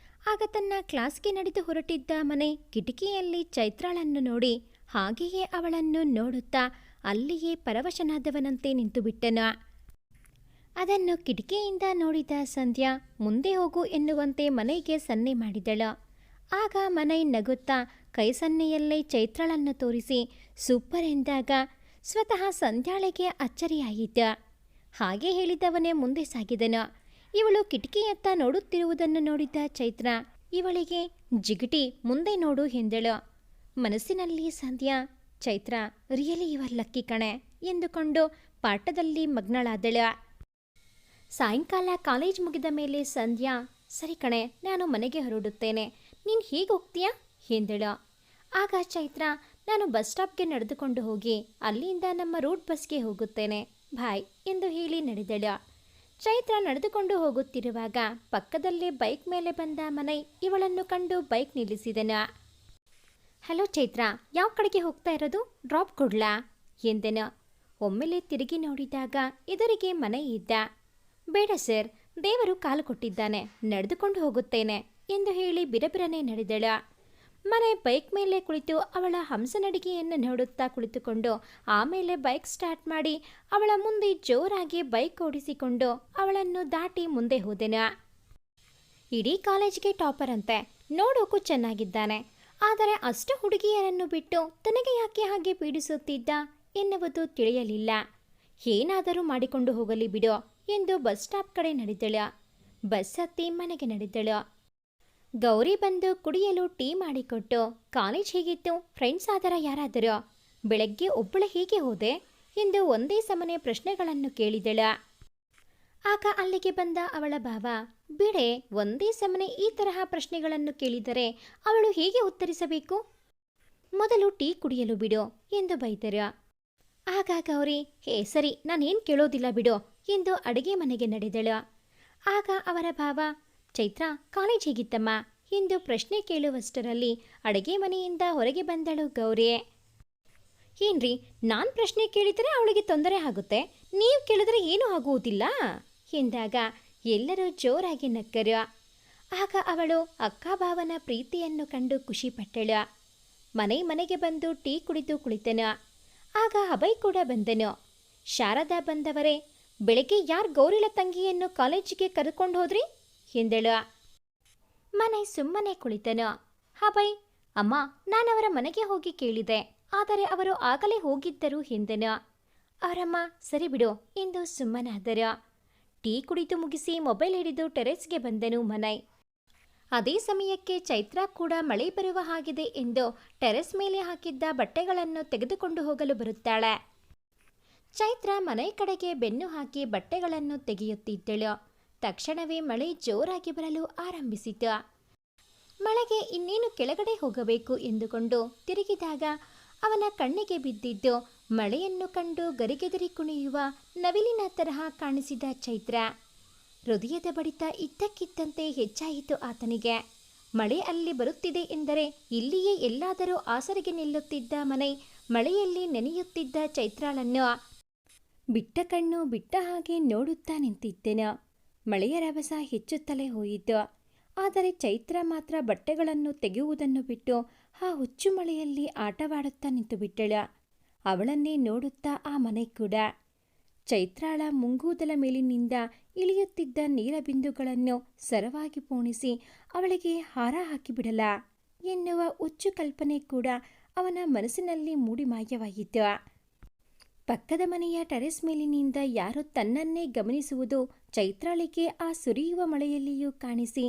ಆಗ ತನ್ನ ಕ್ಲಾಸ್ಗೆ ನಡೆದು ಹೊರಟಿದ್ದ ಮನೆ ಕಿಟಕಿಯಲ್ಲಿ ಚೈತ್ರಾಳನ್ನು ನೋಡಿ ಹಾಗೆಯೇ ಅವಳನ್ನು ನೋಡುತ್ತಾ ಅಲ್ಲಿಯೇ ಪರವಶನಾದವನಂತೆ ನಿಂತುಬಿಟ್ಟನು. ಅದನ್ನು ಕಿಟಕಿಯಿಂದ ನೋಡಿದ ಸಂಧ್ಯಾ ಮುಂದೆ ಹೋಗು ಎನ್ನುವಂತೆ ಮನೆಗೆ ಸನ್ನೆ ಮಾಡಿದಳು. ಆಗ ಮನೈ ನಗುತ್ತಾ ಕೈ ಸನ್ನೆಯಲ್ಲೇ ಚೈತ್ರಾಳನ್ನು ತೋರಿಸಿ ಸೂಪರ್ ಎಂದಾಗ ಸ್ವತಃ ಸಂಧ್ಯಾಳಿಗೆ ಅಚ್ಚರಿಯಾಯಿತು. ಹಾಗೆ ಹೇಳಿದವನೇ ಮುಂದೆ ಸಾಗಿದನು. ಇವಳು ಕಿಟಕಿಯತ್ತ ನೋಡುತ್ತಿರುವುದನ್ನು ನೋಡಿದ ಚೈತ್ರ ಇವಳಿಗೆ ಜಿಗಟಿ ಮುಂದೆ ನೋಡು ಎಂದಳು. ಮನಸ್ಸಿನಲ್ಲಿ ಸಂಧ್ಯಾ, ಚೈತ್ರ ರಿಯಲಿ ಇವರ್ ಲಕ್ಕಿ ಕಣೆ ಎಂದುಕೊಂಡು ಪಾಠದಲ್ಲಿ ಮಗ್ನಳಾದಳು. ಸಾಯಂಕಾಲ ಕಾಲೇಜ್ ಮುಗಿದ ಮೇಲೆ ಸಂಧ್ಯಾ, ಸರಿ ಕಣೆ, ನಾನು ಮನೆಗೆ ಹೊರಡುತ್ತೇನೆ, ನೀನು ಹೇಗೆ ಹೋಗ್ತೀಯಾ ಎಂದಳು. ಆಗ ಚೈತ್ರ, ನಾನು ಬಸ್ ಸ್ಟಾಪ್ಗೆ ನಡೆದುಕೊಂಡು ಹೋಗಿ ಅಲ್ಲಿಂದ ನಮ್ಮ ರೂಟ್ ಬಸ್ಗೆ ಹೋಗುತ್ತೇನೆ, ಬಾಯ್ ಎಂದು ಹೇಳಿ ನಡೆದಳು. ಚೈತ್ರ ನಡೆದುಕೊಂಡು ಹೋಗುತ್ತಿರುವಾಗ ಪಕ್ಕದಲ್ಲೇ ಬೈಕ್ ಮೇಲೆ ಬಂದ ಮನೈ ಇವಳನ್ನು ಕಂಡು ಬೈಕ್ ನಿಲ್ಲಿಸಿದನು. ಹಲೋ ಚೈತ್ರ, ಯಾವ ಕಡೆಗೆ ಹೋಗ್ತಾ ಇರೋದು? ಡ್ರಾಪ್ ಕೊಡ್ಲಾ ಎಂದನು. ಒಮ್ಮೆಲೆ ತಿರುಗಿ ನೋಡಿದಾಗ ಎದುರಿಗೆ ಮನೈ ಇದ್ದ. ಬೇಡ ಸರ್, ದೇವರು ಕಾಲು ಕೊಟ್ಟಿದ್ದಾನೆ, ನಡೆದುಕೊಂಡು ಹೋಗುತ್ತೇನೆ ಎಂದು ಹೇಳಿ ಬಿರಬಿರನೆ ನಡೆದಳು. ಮನೆ ಬೈಕ್ ಮೇಲೆ ಕುಳಿತು ಅವಳ ಹಂಸನಡಿಗೆಯನ್ನು ನೋಡುತ್ತಾ ಕುಳಿತುಕೊಂಡು ಆಮೇಲೆ ಬೈಕ್ ಸ್ಟಾರ್ಟ್ ಮಾಡಿ ಅವಳ ಮುಂದೆ ಜೋರಾಗಿ ಬೈಕ್ ಓಡಿಸಿಕೊಂಡು ಅವಳನ್ನು ದಾಟಿ ಮುಂದೆ ಹೋದೆನು. ಇಡೀ ಕಾಲೇಜ್ಗೆ ಟಾಪರ್ ಅಂತೆ, ನೋಡೋಕ್ಕೂ ಚೆನ್ನಾಗಿದ್ದಾನೆ. ಆದರೆ ಅಷ್ಟು ಹುಡುಗಿಯರನ್ನು ಬಿಟ್ಟು ತನಗೆ ಯಾಕೆ ಹಾಗೆ ಪೀಡಿಸುತ್ತಿದ್ದ ಎನ್ನುವುದು ತಿಳಿಯಲಿಲ್ಲ. ಏನಾದರೂ ಮಾಡಿಕೊಂಡು ಹೋಗಲಿ ಬಿಡು ಎಂದು ಬಸ್ ಸ್ಟಾಪ್ ಕಡೆ ನಡೆದಳು. ಬಸ್ ಹತ್ತಿ ಮನೆಗೆ ನಡೆದಳು. ಗೌರಿ ಬಂದು ಕುಡಿಯಲು ಟೀ ಮಾಡಿಕೊಟ್ಟು, ಕಾಲೇಜ್ ಹೇಗಿತ್ತು, ಫ್ರೆಂಡ್ಸ್ ಆದರ ಯಾರಾದರೂ, ಬೆಳಗ್ಗೆ ಒಬ್ಬಳೆ ಹೀಗೆ ಹೋದೆ ಎಂದು ಒಂದೇ ಸಮನೆ ಪ್ರಶ್ನೆಗಳನ್ನು ಕೇಳಿದಳು. ಆಗ ಅಲ್ಲಿಗೆ ಬಂದ ಅವಳ ಭಾವ, ಬಿಡೆ, ಒಂದೇ ಸಮನೆ ಈ ತರಹ ಪ್ರಶ್ನೆಗಳನ್ನು ಕೇಳಿದರೆ ಅವಳು ಹೇಗೆ ಉತ್ತರಿಸಬೇಕು, ಮೊದಲು ಟೀ ಕುಡಿಯಲು ಬಿಡು ಎಂದು ಬೈದರು. ಆಗ ಗೌರಿ, ಹೇ ಸರಿ, ನಾನೇನು ಕೇಳೋದಿಲ್ಲ ಬಿಡು ಎಂದು ಅಡುಗೆ ಮನೆಗೆ ನಡೆದಳು. ಆಗ ಅವರ ಭಾವ, ಚೈತ್ರ, ಕಾಲೇಜ್ ಹೇಗಿತ್ತಮ್ಮ ಎಂದು ಪ್ರಶ್ನೆ ಕೇಳುವಷ್ಟರಲ್ಲಿ ಅಡುಗೆ ಮನೆಯಿಂದ ಹೊರಗೆ ಬಂದಳು ಗೌರಿ. ಏನ್ರಿ, ನಾನು ಪ್ರಶ್ನೆ ಕೇಳಿದರೆ ಅವಳಿಗೆ ತೊಂದರೆ ಆಗುತ್ತೆ, ನೀವು ಕೇಳಿದ್ರೆ ಏನೂ ಆಗುವುದಿಲ್ಲ ಎಂದಾಗ ಎಲ್ಲರೂ ಜೋರಾಗಿ ನಕ್ಕರು. ಆಗ ಅವಳು ಅಕ್ಕಭಾವನ ಪ್ರೀತಿಯನ್ನು ಕಂಡು ಖುಷಿಪಟ್ಟಳು. ಮನೆಗೆ ಬಂದು ಟೀ ಕುಡಿದು ಕುಳಿತನು. ಆಗ ಅಭಯ್ ಕೂಡ ಬಂದನು. ಶಾರದಾ ಬಂದವರೇ, ಬೆಳಗ್ಗೆ ಯಾರು ಗೌರಿಲ ತಂಗಿಯನ್ನು ಕಾಲೇಜಿಗೆ ಕರೆದುಕೊಂಡು ಹೋದ್ರಿ ಎಂದಳು. ಮನೆ ಸುಮ್ಮನೆ ಕುಳಿತನು. ಅಭಯ್, ಅಮ್ಮ, ನಾನವರ ಮನೆಗೆ ಹೋಗಿ ಕೇಳಿದೆ, ಆದರೆ ಅವರು ಆಗಲೇ ಹೋಗಿದ್ದರು ಎಂದನು. ಅವರಮ್ಮ, ಸರಿ ಬಿಡು ಎಂದು ಸುಮ್ಮನಾದರು. ಟೀ ಕುಡಿದು ಮುಗಿಸಿ ಮೊಬೈಲ್ ಹಿಡಿದು ಟೆರೆಸ್ಗೆ ಬಂದನು ಮನೈ. ಅದೇ ಸಮಯಕ್ಕೆ ಚೈತ್ರ ಕೂಡ ಮಳೆ ಬರುವ ಹಾಗಿದೆ ಎಂದು ಟೆರೆಸ್ ಮೇಲೆ ಹಾಕಿದ್ದ ಬಟ್ಟೆಗಳನ್ನು ತೆಗೆದುಕೊಂಡು ಹೋಗಲು ಬರುತ್ತಾಳೆ. ಚೈತ್ರ ಮನೆ ಕಡೆಗೆ ಬೆನ್ನು ಹಾಕಿ ಬಟ್ಟೆಗಳನ್ನು ತೆಗೆಯುತ್ತಿದ್ದಳು. ತಕ್ಷಣವೇ ಮಳೆ ಜೋರಾಗಿ ಬರಲು ಆರಂಭಿಸಿತು. ಮಳೆಗೆ ಇನ್ನೇನು ಕೆಳಗಡೆ ಹೋಗಬೇಕು ಎಂದುಕೊಂಡು ತಿರುಗಿದಾಗ ಅವನ ಕಣ್ಣಿಗೆ ಬಿದ್ದಿದ್ದು ಮಳೆಯನ್ನು ಕಂಡು ಗರಿಗೆದರಿ ಕುಣಿಯುವ ನವಿಲಿನ ತರಹ ಕಾಣಿಸಿದ ಚೈತ್ರ. ಹೃದಯದ ಬಡಿತ ಇದ್ದಕ್ಕಿದ್ದಂತೆ ಹೆಚ್ಚಾಯಿತು ಆತನಿಗೆ. ಮಳೆ ಅಲ್ಲಿ ಬರುತ್ತಿದೆ ಎಂದರೆ ಇಲ್ಲಿಯೇ ಎಲ್ಲಾದರೂ ಆಸರೆಗೆ ನಿಲ್ಲುತ್ತಿದ್ದ ಮನೈ ಮಳೆಯಲ್ಲಿ ನೆನೆಯುತ್ತಿದ್ದ ಚೈತ್ರಾಳನ್ನು ಬಿಟ್ಟ ಕಣ್ಣು ಬಿಟ್ಟ ಹಾಗೆ ನೋಡುತ್ತಾ ನಿಂತಿದ್ದೆನು. ಮಳೆಯ ರಭಸ ಹೆಚ್ಚುತ್ತಲೇ ಹೋಯಿತು. ಆದರೆ ಚೈತ್ರ ಮಾತ್ರ ಬಟ್ಟೆಗಳನ್ನು ತೆಗೆಯುವುದನ್ನು ಬಿಟ್ಟು ಆ ಹುಚ್ಚು ಮಳೆಯಲ್ಲಿ ಆಟವಾಡುತ್ತಾ ನಿಂತುಬಿಟ್ಟಳು. ಅವಳನ್ನೇ ನೋಡುತ್ತಾ ಆ ಮನೆ ಕೂಡ. ಚೈತ್ರಾಳ ಮುಂಗೂದಲ ಮೇಲಿನಿಂದ ಇಳಿಯುತ್ತಿದ್ದ ನೀರಬಿಂದುಗಳನ್ನು ಸರವಾಗಿ ಪೋಣಿಸಿ ಅವಳಿಗೆ ಹಾರ ಹಾಕಿಬಿಡಲ ಎನ್ನುವ ಹುಚ್ಚು ಕಲ್ಪನೆ ಕೂಡ ಅವನ ಮನಸ್ಸಿನಲ್ಲಿ ಮೂಡಿ ಮಾಯವಾಯಿತು. ಪಕ್ಕದ ಮನೆಯ ಟೆರೆಸ್ ಮೇಲಿನಿಂದ ಯಾರೋ ತನ್ನನ್ನೇ ಗಮನಿಸುವುದು ಚೈತ್ರಾಳಿಗೆ ಆ ಸುರಿಯುವ ಮಳೆಯಲ್ಲಿಯೂ ಕಾಣಿಸಿ,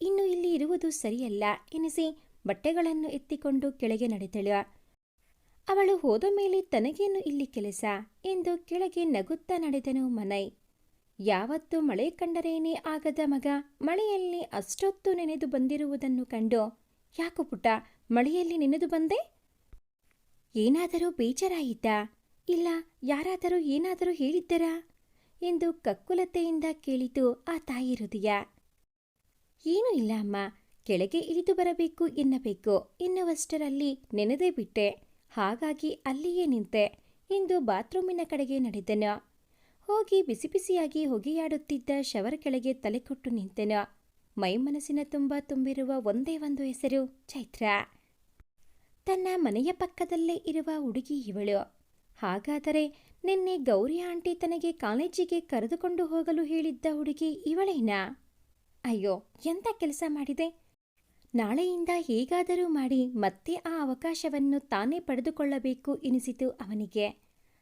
ಇನ್ನು ಇಲ್ಲಿ ಇರುವುದು ಸರಿಯಲ್ಲ ಎನಿಸಿ ಬಟ್ಟೆಗಳನ್ನು ಎತ್ತಿಕೊಂಡು ಕೆಳಗೆ ನಡೆದಳು. ಅವಳು ಹೋದ ಮೇಲೆ ತನಗೇನು ಇಲ್ಲಿ ಕೆಲಸ ಎಂದು ಕೆಳಗೆ ನಗುತ್ತಾ ನಡೆದನು ಮನೈ. ಯಾವತ್ತೂ ಮಳೆ ಕಂಡರೇನೇ ಆಗದ ಮಗ ಮಳೆಯಲ್ಲಿ ಅಷ್ಟೊತ್ತು ನೆನೆದು ಬಂದಿರುವುದನ್ನು ಕಂಡು, ಯಾಕೋ ಪುಟ್ಟ, ಮಳೆಯಲ್ಲಿ ನೆನೆದು ಬಂದೆ? ಏನಾದರೂ ಬೇಜಾರಾಯಿತಾ? ಇಲ್ಲ ಯಾರಾದರೂ ಏನಾದರೂ ಹೇಳಿದ್ದರಾ ಎಂದು ಕಕ್ಕುಲತೆಯಿಂದ ಕೇಳಿತು ಆ ತಾಯಿ ಹೃದಯ. ಏನೂ ಇಲ್ಲ ಅಮ್ಮ, ಕೆಳಗೆ ಇಳಿದು ಬರಬೇಕು ಎನ್ನಬೇಕು ಎನ್ನುವಷ್ಟರಲ್ಲಿ ನೆನೆದೇ ಬಿಟ್ಟೆ, ಹಾಗಾಗಿ ಅಲ್ಲಿಯೇ ನಿಂತೆ ಎಂದು ಬಾತ್ರೂಮಿನ ಕಡೆಗೆ ನಡೆದನು. ಹೋಗಿ ಬಿಸಿ ಬಿಸಿಯಾಗಿ ಹೊಗೆಯಾಡುತ್ತಿದ್ದ ಶವರ್ ಕೆಳಗೆ ತಲೆ ಕೊಟ್ಟು ನಿಂತೆನು. ಮೈ ಮನಸ್ಸಿನ ತುಂಬ ತುಂಬಿರುವ ಒಂದೇ ಒಂದು ಹೆಸರು ಚೈತ್ರ. ತನ್ನ ಮನೆಯ ಪಕ್ಕದಲ್ಲೇ ಇರುವ ಹುಡುಗಿ ಇವಳು. ಹಾಗಾದರೆ ನಿನ್ನೆ ಗೌರಿ ಆಂಟಿ ತನಗೆ ಕಾಲೇಜಿಗೆ ಕರೆದುಕೊಂಡು ಹೋಗಲು ಹೇಳಿದ್ದ ಹುಡುಗಿ ಇವಳೇನಾ? ಅಯ್ಯೋ, ಎಂಥ ಕೆಲಸ ಮಾಡಿದೆ! ನಾಳೆಯಿಂದ ಹೇಗಾದರೂ ಮಾಡಿ ಮತ್ತೆ ಆ ಅವಕಾಶವನ್ನು ತಾನೇ ಪಡೆದುಕೊಳ್ಳಬೇಕು ಎನಿಸಿತು ಅವನಿಗೆ.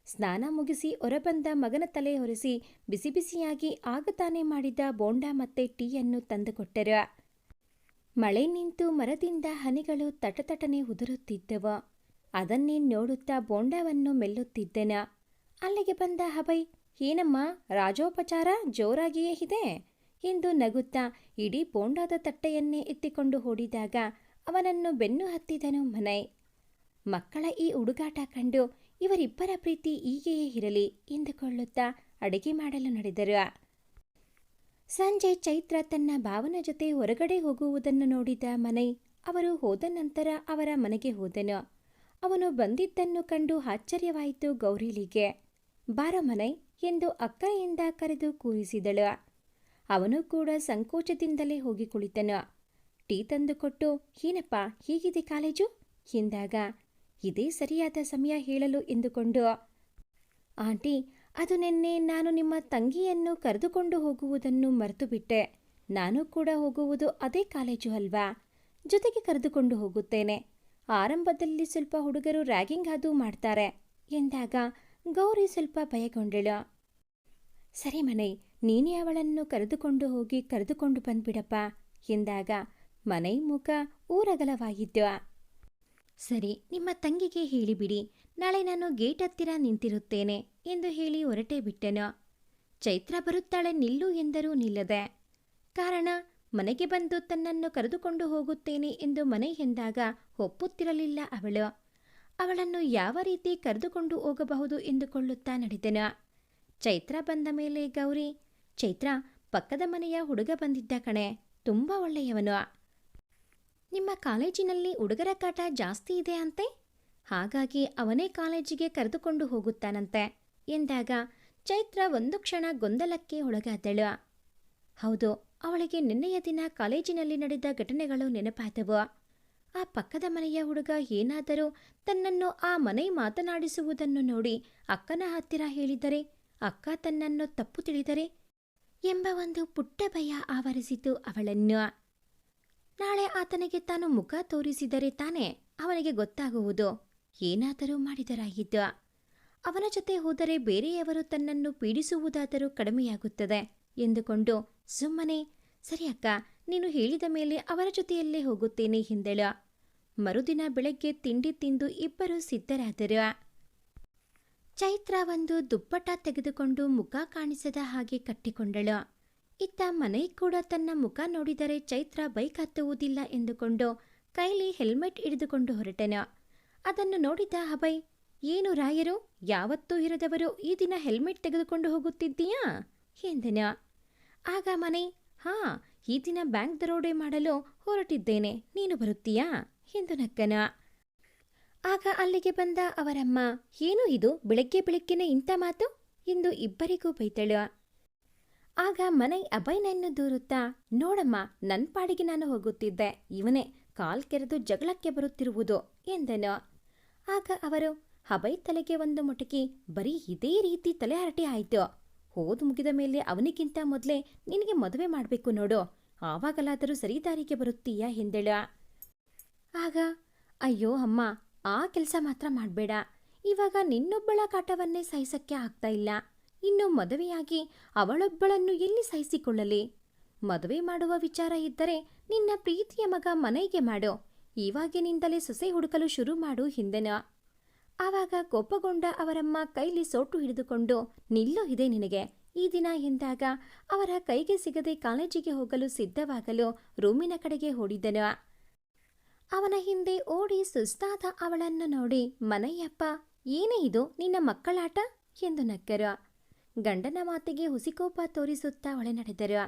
ಸ್ನಾನ ಮುಗಿಸಿ ಹೊರಬಂದ ಮಗನ ತಲೆ ಹೊರಿಸಿ ಬಿಸಿ ಬಿಸಿಯಾಗಿ ಆಗ ತಾನೇ ಮಾಡಿದ ಬೋಂಡಾ ಮತ್ತೆ ಟೀಯನ್ನು ತಂದುಕೊಟ್ಟರು. ಮಳೆ ನಿಂತು ಮರದಿಂದ ಹನಿಗಳು ತಟತಟನೆ ಉದುರುತ್ತಿದ್ದವು. ಅದನ್ನೇ ನೋಡುತ್ತಾ ಬೋಂಡಾವನ್ನು ಮೆಲ್ಲುತ್ತಿದ್ದೆನ. ಅಲ್ಲಿಗೆ ಬಂದ ಅಭಯ್, ಏನಮ್ಮ ರಾಜೋಪಚಾರ ಜೋರಾಗಿಯೇ ಇದೆ ಎಂದು ನಗುತ್ತಾ ಇಡೀ ಬೋಂಡಾದ ತಟ್ಟೆಯನ್ನೇ ಎತ್ತಿಕೊಂಡು ಓಡಿದಾಗ ಅವನನ್ನು ಬೆನ್ನು ಹತ್ತಿದನು ಮನೈ. ಮಕ್ಕಳ ಈ ಹುಡುಗಾಟ ಕಂಡು ಇವರಿಬ್ಬರ ಪ್ರೀತಿ ಹೀಗೆಯೇ ಇರಲಿ ಎಂದುಕೊಳ್ಳುತ್ತಾ ಅಡುಗೆ ಮಾಡಲು ನಡೆದರು. ಸಂಜೆ ಚೈತ್ರ ತನ್ನ ಭಾವನ ಜೊತೆ ಹೊರಗಡೆ ಹೋಗುವುದನ್ನು ನೋಡಿದ ಮನೈ ಅವರು ಹೋದ ನಂತರ ಅವರ ಮನೆಗೆ ಹೋದನು. ಅವನು ಬಂದಿದ್ದನ್ನು ಕಂಡು ಆಶ್ಚರ್ಯವಾಯಿತು ಗೌರಿಲಿಗೆ. ಬಾರೋ ಮನೈ ಎಂದು ಅಕ್ಕಯಿಂದ ಕರೆದು ಕೂರಿಸಿದಳು. ಅವನು ಕೂಡ ಸಂಕೋಚದಿಂದಲೇ ಹೋಗಿ ಕುಳಿತನು. ಟೀ ತಂದುಕೊಟ್ಟು, ಏನಪ್ಪ ಹೀಗಿದೆ ಕಾಲೇಜು ಎಂದಾಗ, ಇದೇ ಸರಿಯಾದ ಸಮಯ ಹೇಳಲು ಎಂದುಕೊಂಡು, ಆಂಟಿ, ಅದು ನಿನ್ನೆ ನಾನು ನಿಮ್ಮ ತಂಗಿಯನ್ನು ಕರೆದುಕೊಂಡು ಹೋಗುವುದನ್ನು ಮರೆತುಬಿಟ್ಟೆ. ನಾನು ಕೂಡ ಹೋಗುವುದು ಅದೇ ಕಾಲೇಜು ಅಲ್ವಾ, ಜೊತೆಗೆ ಕರೆದುಕೊಂಡು ಹೋಗುತ್ತೇನೆ. ಆರಂಭದಲ್ಲಿ ಸ್ವಲ್ಪ ಹುಡುಗರು ರ್ಯಾಗಿಂಗ್ ಅದು ಮಾಡ್ತಾರೆ ಎಂದಾಗ ಗೌರಿ ಸ್ವಲ್ಪ ಭಯಗೊಂಡಳು. ಸರಿ ಮನೈ, ನೀನೇ ಅವಳನ್ನು ಕರೆದುಕೊಂಡು ಹೋಗಿ ಕರೆದುಕೊಂಡು ಬಂದ್ಬಿಡಪ್ಪ ಎಂದಾಗ ಮನೈ ಮುಖ ಊರಗಲವಾಯಿತು. ಸರಿ, ನಿಮ್ಮ ತಂಗಿಗೆ ಹೇಳಿಬಿಡಿ, ನಾಳೆ ನಾನು ಗೇಟ್ ಹತ್ತಿರ ನಿಂತಿರುತ್ತೇನೆ ಎಂದು ಹೇಳಿ ಹೊರಟೇ ಬಿಟ್ಟೆನು. ಚೈತ್ರ ಬರುತ್ತಾಳೆ ನಿಲ್ಲು ಎಂದರೂ ನಿಲ್ಲದೆ. ಕಾರಣ, ಮನೆಗೆ ಬಂದು ತನ್ನನ್ನು ಕರೆದುಕೊಂಡು ಹೋಗುತ್ತೇನೆ ಎಂದು ಮನೆ ಎಂದಾಗ ಒಪ್ಪುತ್ತಿರಲಿಲ್ಲ ಅವಳು. ಅವಳನ್ನು ಯಾವ ರೀತಿ ಕರೆದುಕೊಂಡು ಹೋಗಬಹುದು ಎಂದುಕೊಳ್ಳುತ್ತಾ ನಡೆದನು. ಚೈತ್ರ ಬಂದ ಮೇಲೆ ಗೌರಿ, ಚೈತ್ರ, ಪಕ್ಕದ ಮನೆಯ ಹುಡುಗ ಬಂದಿದ್ದ ಕಣೆ, ತುಂಬ ಒಳ್ಳೆಯವನು. ನಿಮ್ಮ ಕಾಲೇಜಿನಲ್ಲಿ ಹುಡುಗರ ಕಾಟ ಜಾಸ್ತಿ ಇದೆ ಅಂತೆ, ಹಾಗಾಗಿ ಅವನೇ ಕಾಲೇಜಿಗೆ ಕರೆದುಕೊಂಡು ಹೋಗುತ್ತಾನಂತೆ ಎಂದಾಗ ಚೈತ್ರ ಒಂದು ಕ್ಷಣ ಗೊಂದಲಕ್ಕೆ ಒಳಗಾದಳು. ಹೌದು, ಅವಳಿಗೆ ನಿನ್ನೆಯ ದಿನ ಕಾಲೇಜಿನಲ್ಲಿ ನಡೆದ ಘಟನೆಗಳು ನೆನಪಾದವು. ಆ ಪಕ್ಕದ ಮನೆಯ ಹುಡುಗ ಏನಾದರೂ ತನ್ನನ್ನು ಆ ಮನೆ ಮಾತನಾಡಿಸುವುದನ್ನು ನೋಡಿ ಅಕ್ಕನ ಹತ್ತಿರ ಹೇಳಿದರೆ, ಅಕ್ಕ ತನ್ನನ್ನು ತಪ್ಪು ತಿಳಿದರೆ ಎಂಬ ಒಂದು ಪುಟ್ಟ ಭಯ ಆವರಿಸಿತು ಅವಳನ್ನು. ನಾಳೆ ಆತನಿಗೆ ತಾನು ಮುಖ ತೋರಿಸಿದರೆ ತಾನೇ ಅವನಿಗೆ ಗೊತ್ತಾಗುವುದು, ಏನಾದರೂ ಮಾಡಿದರಾಗಿತ್ತು. ಅವನ ಜೊತೆ ಹೋದರೆ ಬೇರೆಯವರು ತನ್ನನ್ನು ಪೀಡಿಸುವುದಾದರೂ ಕಡಿಮೆಯಾಗುತ್ತದೆ ಎಂದುಕೊಂಡು ಸುಮ್ಮನೆ, ಸರಿ ಅಕ್ಕ, ನೀನು ಹೇಳಿದ ಮೇಲೆ ಅವರ ಜೊತೆಯಲ್ಲೇ ಹೋಗುತ್ತೇನೆ ಎಂದಳು. ಮರುದಿನ ಬೆಳಗ್ಗೆ ತಿಂಡಿ ತಿಂದು ಇಬ್ಬರು ಸಿದ್ಧರಾದರು. ಚೈತ್ರ ಒಂದು ದುಪ್ಪಟ ತೆಗೆದುಕೊಂಡು ಮುಖ ಕಾಣಿಸದ ಹಾಗೆ ಕಟ್ಟಿಕೊಂಡಳು. ಇತ್ತ ಮನೆ ಕೂಡ ತನ್ನ ಮುಖ ನೋಡಿದರೆ ಚೈತ್ರ ಬೈಕ್ ಹತ್ತುವುದಿಲ್ಲ ಎಂದುಕೊಂಡು ಕೈಲಿ ಹೆಲ್ಮೆಟ್ ಹಿಡಿದುಕೊಂಡು ಹೊರಟನು. ಅದನ್ನು ನೋಡಿದ ಅಭಯ್, ಏನು ರಾಯರು, ಯಾವತ್ತೂ ಇರದವರು ಈ ದಿನ ಹೆಲ್ಮೆಟ್ ತೆಗೆದುಕೊಂಡು ಹೋಗುತ್ತಿದ್ದೀಯಾ ಎಂದನು. ಆಗ ಮನೆ, ಹಾ, ಈ ದಿನ ಬ್ಯಾಂಕ್ ದರೋಡೆ ಮಾಡಲು ಹೊರಟಿದ್ದೇನೆ, ನೀನು ಬರುತ್ತೀಯಾ ಎಂದು ನಕ್ಕನ. ಆಗ ಅಲ್ಲಿಗೆ ಬಂದ ಅವರಮ್ಮ, ಏನು ಇದು ಬೆಳಗ್ಗೆ ಬೆಳಗ್ಗೆನೆ ಇಂಥ ಮಾತು ಎಂದು ಇಬ್ಬರಿಗೂ ಬೈತಳು. ಆಗ ಮನೈ ಅಭಯ್ನನ್ನು ದೂರುತ್ತಾ, ನೋಡಮ್ಮ, ನನ್ನ ಪಾಡಿಗೆ ನಾನು ಹೋಗುತ್ತಿದ್ದೆ, ಇವನೇ ಕಾಲ್ ಕೆರೆದು ಜಗಳಕ್ಕೆ ಬರುತ್ತಿರುವುದು ಎಂದನು. ಆಗ ಅವರು, ಅಭಯ್ ತಲೆಗೆ ಒಂದು ಮೊಟಕಿ, ಬರೀ ಇದೇ ರೀತಿ ತಲೆ ಹರಟೆ ಆಯಿತು. ಓದು ಮುಗಿದ ಮೇಲೆ ಅವನಿಗಿಂತ ಮೊದಲೇ ನಿನಗೆ ಮದುವೆ ಮಾಡಬೇಕು ನೋಡು, ಆವಾಗಲಾದರೂ ಸರಿದಾರಿಗೆ ಬರುತ್ತೀಯಾ ಎಂದಳ. ಆಗ, ಅಯ್ಯೋ ಅಮ್ಮ, ಆ ಕೆಲಸ ಮಾತ್ರ ಮಾಡಬೇಡ. ಇವಾಗ ನಿನ್ನೊಬ್ಬಳ ಕಾಟವನ್ನೇ ಸಹಿಸಕ್ಕೆ ಆಗ್ತಾ ಇಲ್ಲ. ಇನ್ನು ಮದುವೆಯಾಗಿ ಅವಳೊಬ್ಬಳನ್ನು ಎಲ್ಲಿ ಸಹಿಸಿಕೊಳ್ಳಲಿ? ಮದುವೆ ಮಾಡುವ ವಿಚಾರ ಇದ್ದರೆ ನಿನ್ನ ಪ್ರೀತಿಯ ಮಗ ಮನೆಗೆ ಮಾಡು, ಇವಾಗಿನಿಂದಲೇ ಸೊಸೆ ಹುಡುಕಲು ಶುರು ಮಾಡು ಎಂದನು. ಆವಾಗ ಕೋಪಗೊಂಡ ಅವರಮ್ಮ ಕೈಲಿ ಸೋಟು ಹಿಡಿದುಕೊಂಡು, ನಿಲ್ಲೋ ಇದೆ ನಿನಗೆ ಈ ದಿನ ಎಂದಾಗ ಅವರ ಕೈಗೆ ಸಿಗದೆ ಕಾಲೇಜಿಗೆ ಹೋಗಲು ಸಿದ್ಧವಾಗಲು ರೂಮಿನ ಕಡೆಗೆ ಓಡಿದನು. ಅವನ ಹಿಂದೆ ಓಡಿ ಸುಸ್ತಾದ ಅವಳನ್ನು ನೋಡಿ ಮನೆಯಪ್ಪ, ಏನೇ ಇದು ನಿನ್ನ ಮಕ್ಕಳಾಟ ಎಂದು ನಕ್ಕರು. ಗಂಡನ ಮಾತಿಗೆ ಹುಸಿಕೋಪ ತೋರಿಸುತ್ತಾ ಒಳೆ ನಡೆದರು.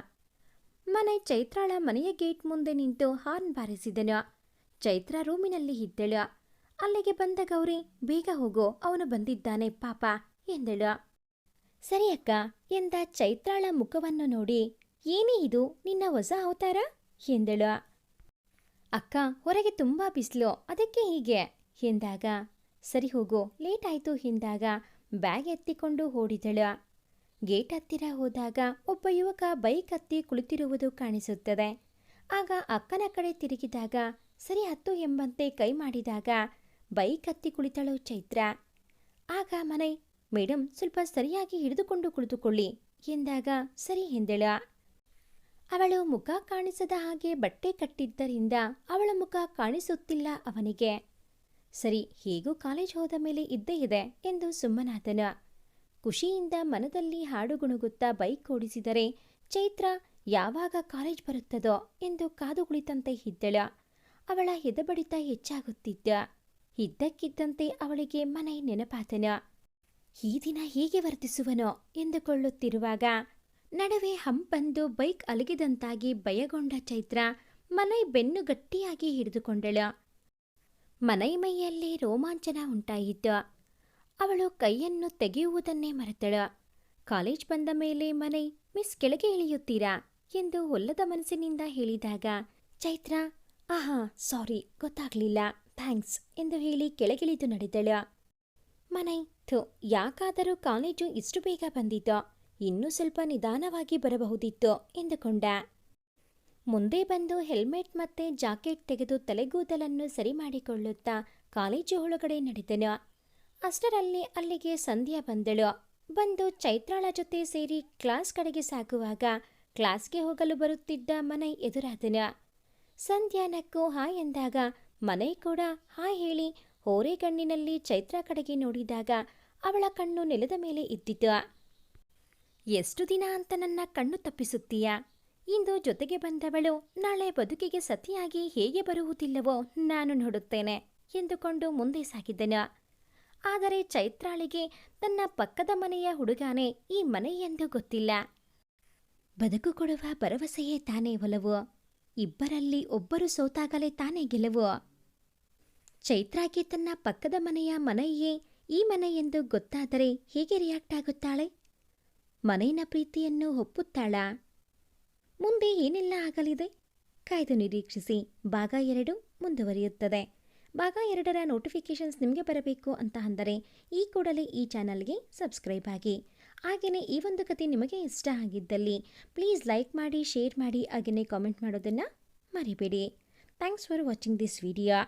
ಮನೆ ಚೈತ್ರಾಳ ಮನೆಯ ಗೇಟ್ ಮುಂದೆ ನಿಂತು ಹಾರ್ನ್ ಬಾರಿಸಿದನು. ಚೈತ್ರ ರೂಮಿನಲ್ಲಿ ಇದ್ದಳು. ಅಲ್ಲಿಗೆ ಬಂದ ಗೌರಿ, ಬೇಗ ಹೋಗೋ, ಅವನು ಬಂದಿದ್ದಾನೆ ಪಾಪ ಎಂದಳು. ಸರಿ ಅಕ್ಕ ಎಂದ ಚೈತ್ರಾಳ ಮುಖವನ್ನು ನೋಡಿ, ಏನೇ ಇದು ನಿನ್ನ ಹೊಸ ಅವತಾರ ಎಂದಳು. ಅಕ್ಕ, ಹೊರಗೆ ತುಂಬಾ ಬಿಸಿಲು, ಅದಕ್ಕೆ ಹೀಗೆ ಎಂದಾಗ, ಸರಿ ಹೋಗೋ, ಲೇಟ್ ಆಯಿತು ಎಂದಾಗ ಬ್ಯಾಗ್ ಎತ್ತಿಕೊಂಡು ಓಡಿದಳು. ಗೇಟ್ ಹತ್ತಿರ ಹೋದಾಗ ಒಬ್ಬ ಯುವಕ ಬೈಕ್ ಹತ್ತಿ ಕುಳಿತಿರುವುದು ಕಾಣಿಸುತ್ತದೆ. ಆಗ ಅಕ್ಕನ ಕಡೆ ತಿರುಗಿದಾಗ, ಸರಿ ಹತ್ತು ಎಂಬಂತೆ ಕೈ ಮಾಡಿದಾಗ ಬೈಕ್ ಹತ್ತಿ ಕುಳಿತಳು ಚೈತ್ರ. ಆಗ ಮನೆ, ಮೇಡಮ್, ಸ್ವಲ್ಪ ಸರಿಯಾಗಿ ಹಿಡಿದುಕೊಂಡು ಕುಳಿತುಕೊಳ್ಳಿ ಎಂದಾಗ ಸರಿ ಎಂದಳ. ಅವಳು ಮುಖ ಕಾಣಿಸದ ಹಾಗೆ ಬಟ್ಟೆ ಕಟ್ಟಿದ್ದರಿಂದ ಅವಳ ಮುಖ ಕಾಣಿಸುತ್ತಿಲ್ಲ ಅವನಿಗೆ. ಸರಿ, ಹೇಗೂ ಕಾಲೇಜ್ ಹೋದ ಮೇಲೆ ಇದ್ದೇ ಇದೆ ಎಂದು ಸುಮ್ಮನಾದನು. ಖುಷಿಯಿಂದ ಮನದಲ್ಲಿ ಹಾಡು ಗುಣಗುತ್ತಾ ಬೈಕ್ ಓಡಿಸಿದರೆ ಚೈತ್ರ ಯಾವಾಗ ಕಾಲೇಜ್ ಬರುತ್ತದೋ ಎಂದು ಕಾದು ಕುಳಿತಂತೆ ಇದ್ದಳ. ಅವಳ ಎದೆಬಡಿತ ಹೆಚ್ಚಾಗುತ್ತಿದ್ದ. ಇದ್ದಕ್ಕಿದ್ದಂತೆ ಅವಳಿಗೆ ಮನೈ ನೆನಪಾದನ. ಈ ದಿನ ಹೇಗೆ ವರ್ತಿಸುವನೋ ಎಂದುಕೊಳ್ಳುತ್ತಿರುವಾಗ ನಡುವೆ ಹಂಪಂದು ಬೈಕ್ ಅಲಗಿದಂತಾಗಿ ಭಯಗೊಂಡ ಚೈತ್ರ ಮನೈ ಬೆನ್ನು ಗಟ್ಟಿಯಾಗಿ ಹಿಡಿದುಕೊಂಡಳು. ಮನೈ ಮೈಯಲ್ಲಿ ರೋಮಾಂಚನ ಉಂಟಾಯಿತು. ಅವಳು ಕೈಯನ್ನು ತೆಗೆಯುವುದನ್ನೇ ಮರೆತಳು. ಕಾಲೇಜ್ ಬಂದ ಮೇಲೆ ಮನೈ, ಮಿಸ್ ಕೆಳಗೆ ಇಳಿಯುತ್ತೀರಾ ಎಂದು ಒಲ್ಲದ ಮನಸ್ಸಿನಿಂದ ಹೇಳಿದಾಗ ಚೈತ್ರ ಆಹಾ ಸಾರಿ ಗೊತ್ತಾಗ್ಲಿಲ್ಲ ಥ್ಯಾಂಕ್ಸ್ ಎಂದು ಹೇಳಿ ಕೆಳಗಿಳಿದು ನಡೆದಳು. ಮನೈ ಯಾಕಾದರೂ ಕಾಲೇಜು ಇಷ್ಟು ಬೇಗ ಬಂದಿತೋ, ಇನ್ನೂ ಸ್ವಲ್ಪ ನಿಧಾನವಾಗಿ ಬರಬಹುದಿತ್ತು ಎಂದುಕೊಂಡ. ಮುಂದೆ ಬಂದು ಹೆಲ್ಮೆಟ್ ಮತ್ತೆ ಜಾಕೆಟ್ ತೆಗೆದು ತಲೆಗೂದಲನ್ನು ಸರಿ ಮಾಡಿಕೊಳ್ಳುತ್ತಾ ಕಾಲೇಜು ಒಳಗಡೆ ನಡೆದನು. ಅಷ್ಟರಲ್ಲಿ ಅಲ್ಲಿಗೆ ಸಂಧ್ಯಾ ಬಂದಳು. ಬಂದು ಚೈತ್ರಾಳ ಜೊತೆ ಸೇರಿ ಕ್ಲಾಸ್ ಕಡೆಗೆ ಸಾಗುವಾಗ ಕ್ಲಾಸ್ಗೆ ಹೋಗಲು ಬರುತ್ತಿದ್ದ ಮನೈ ಎದುರಾದನು. ಸಂಧ್ಯಾ ನಕ್ಕು ಹಾಯ್ ಎಂದಾಗ ಮನೈ ಕೂಡ ಹಾಯ್ ಹೇಳಿ ಹೋರೆಗಣ್ಣಿನಲ್ಲಿ ಚೈತ್ರ ಕಡೆಗೆ ನೋಡಿದಾಗ ಅವಳ ಕಣ್ಣು ನೆಲದ ಮೇಲೆ ಇದ್ದಿತು. ಎಷ್ಟು ದಿನ ಅಂತ ನನ್ನ ಕಣ್ಣು ತಪ್ಪಿಸುತ್ತೀಯಾ? ಇಂದು ಜೊತೆಗೆ ಬಂದವಳು ನಾಳೆ ಬದುಕಿಗೆ ಸತಿಯಾಗಿ ಹೇಗೆ ಬರುವುದಿಲ್ಲವೋ ನಾನು ನೋಡುತ್ತೇನೆ ಎಂದುಕೊಂಡು ಮುಂದೆ ಸಾಗಿದ್ದನು. ಆದರೆ ಚೈತ್ರಾಳಿಗೆ ತನ್ನ ಪಕ್ಕದ ಮನೆಯ ಹುಡುಗಾನೆ ಈ ಮನೆ ಎಂದು ಗೊತ್ತಿಲ್ಲ. ಬದುಕು ಕೊಡುವ ಭರವಸೆಯೇ ತಾನೇ ಒಲವು, ಇಬ್ಬರಲ್ಲಿ ಒಬ್ಬರು ಸೋತಾಗಲೇ ತಾನೇ ಗೆಲುವು. ಚೈತ್ರಾಗೆ ತನ್ನ ಪಕ್ಕದ ಮನೆಯ ಮನೆಯೇ ಈ ಮನೆ ಎಂದು ಗೊತ್ತಾದರೆ ಹೇಗೆ ರಿಯಾಕ್ಟ್ ಆಗುತ್ತಾಳೆ? ಮನೆಯ ಪ್ರೀತಿಯನ್ನು ಒಪ್ಪುತ್ತಾಳಾ? ಮುಂದೆ ಏನೆಲ್ಲ ಆಗಲಿದೆ? ಕಾಯ್ದು ನಿರೀಕ್ಷಿಸಿ. ಭಾಗ 2 ಮುಂದುವರಿಯುತ್ತದೆ. ಭಾಗ 2ರ ನೋಟಿಫಿಕೇಷನ್ಸ್ ನಿಮಗೆ ಬರಬೇಕು ಅಂತ ಅಂದರೆ ಈ ಕೂಡಲೇ ಈ ಚಾನಲ್ಗೆ ಸಬ್ಸ್ಕ್ರೈಬ್ ಆಗಿ. ಹಾಗೆಯೇ ಈ ಒಂದು ಕತೆ ನಿಮಗೆ ಇಷ್ಟ ಆಗಿದ್ದಲ್ಲಿ ಪ್ಲೀಸ್ ಲೈಕ್ ಮಾಡಿ, ಶೇರ್ ಮಾಡಿ, ಹಾಗೆಯೇ ಕಾಮೆಂಟ್ ಮಾಡೋದನ್ನು ಮರಿಬೇಡಿ. Thanks for watching this video.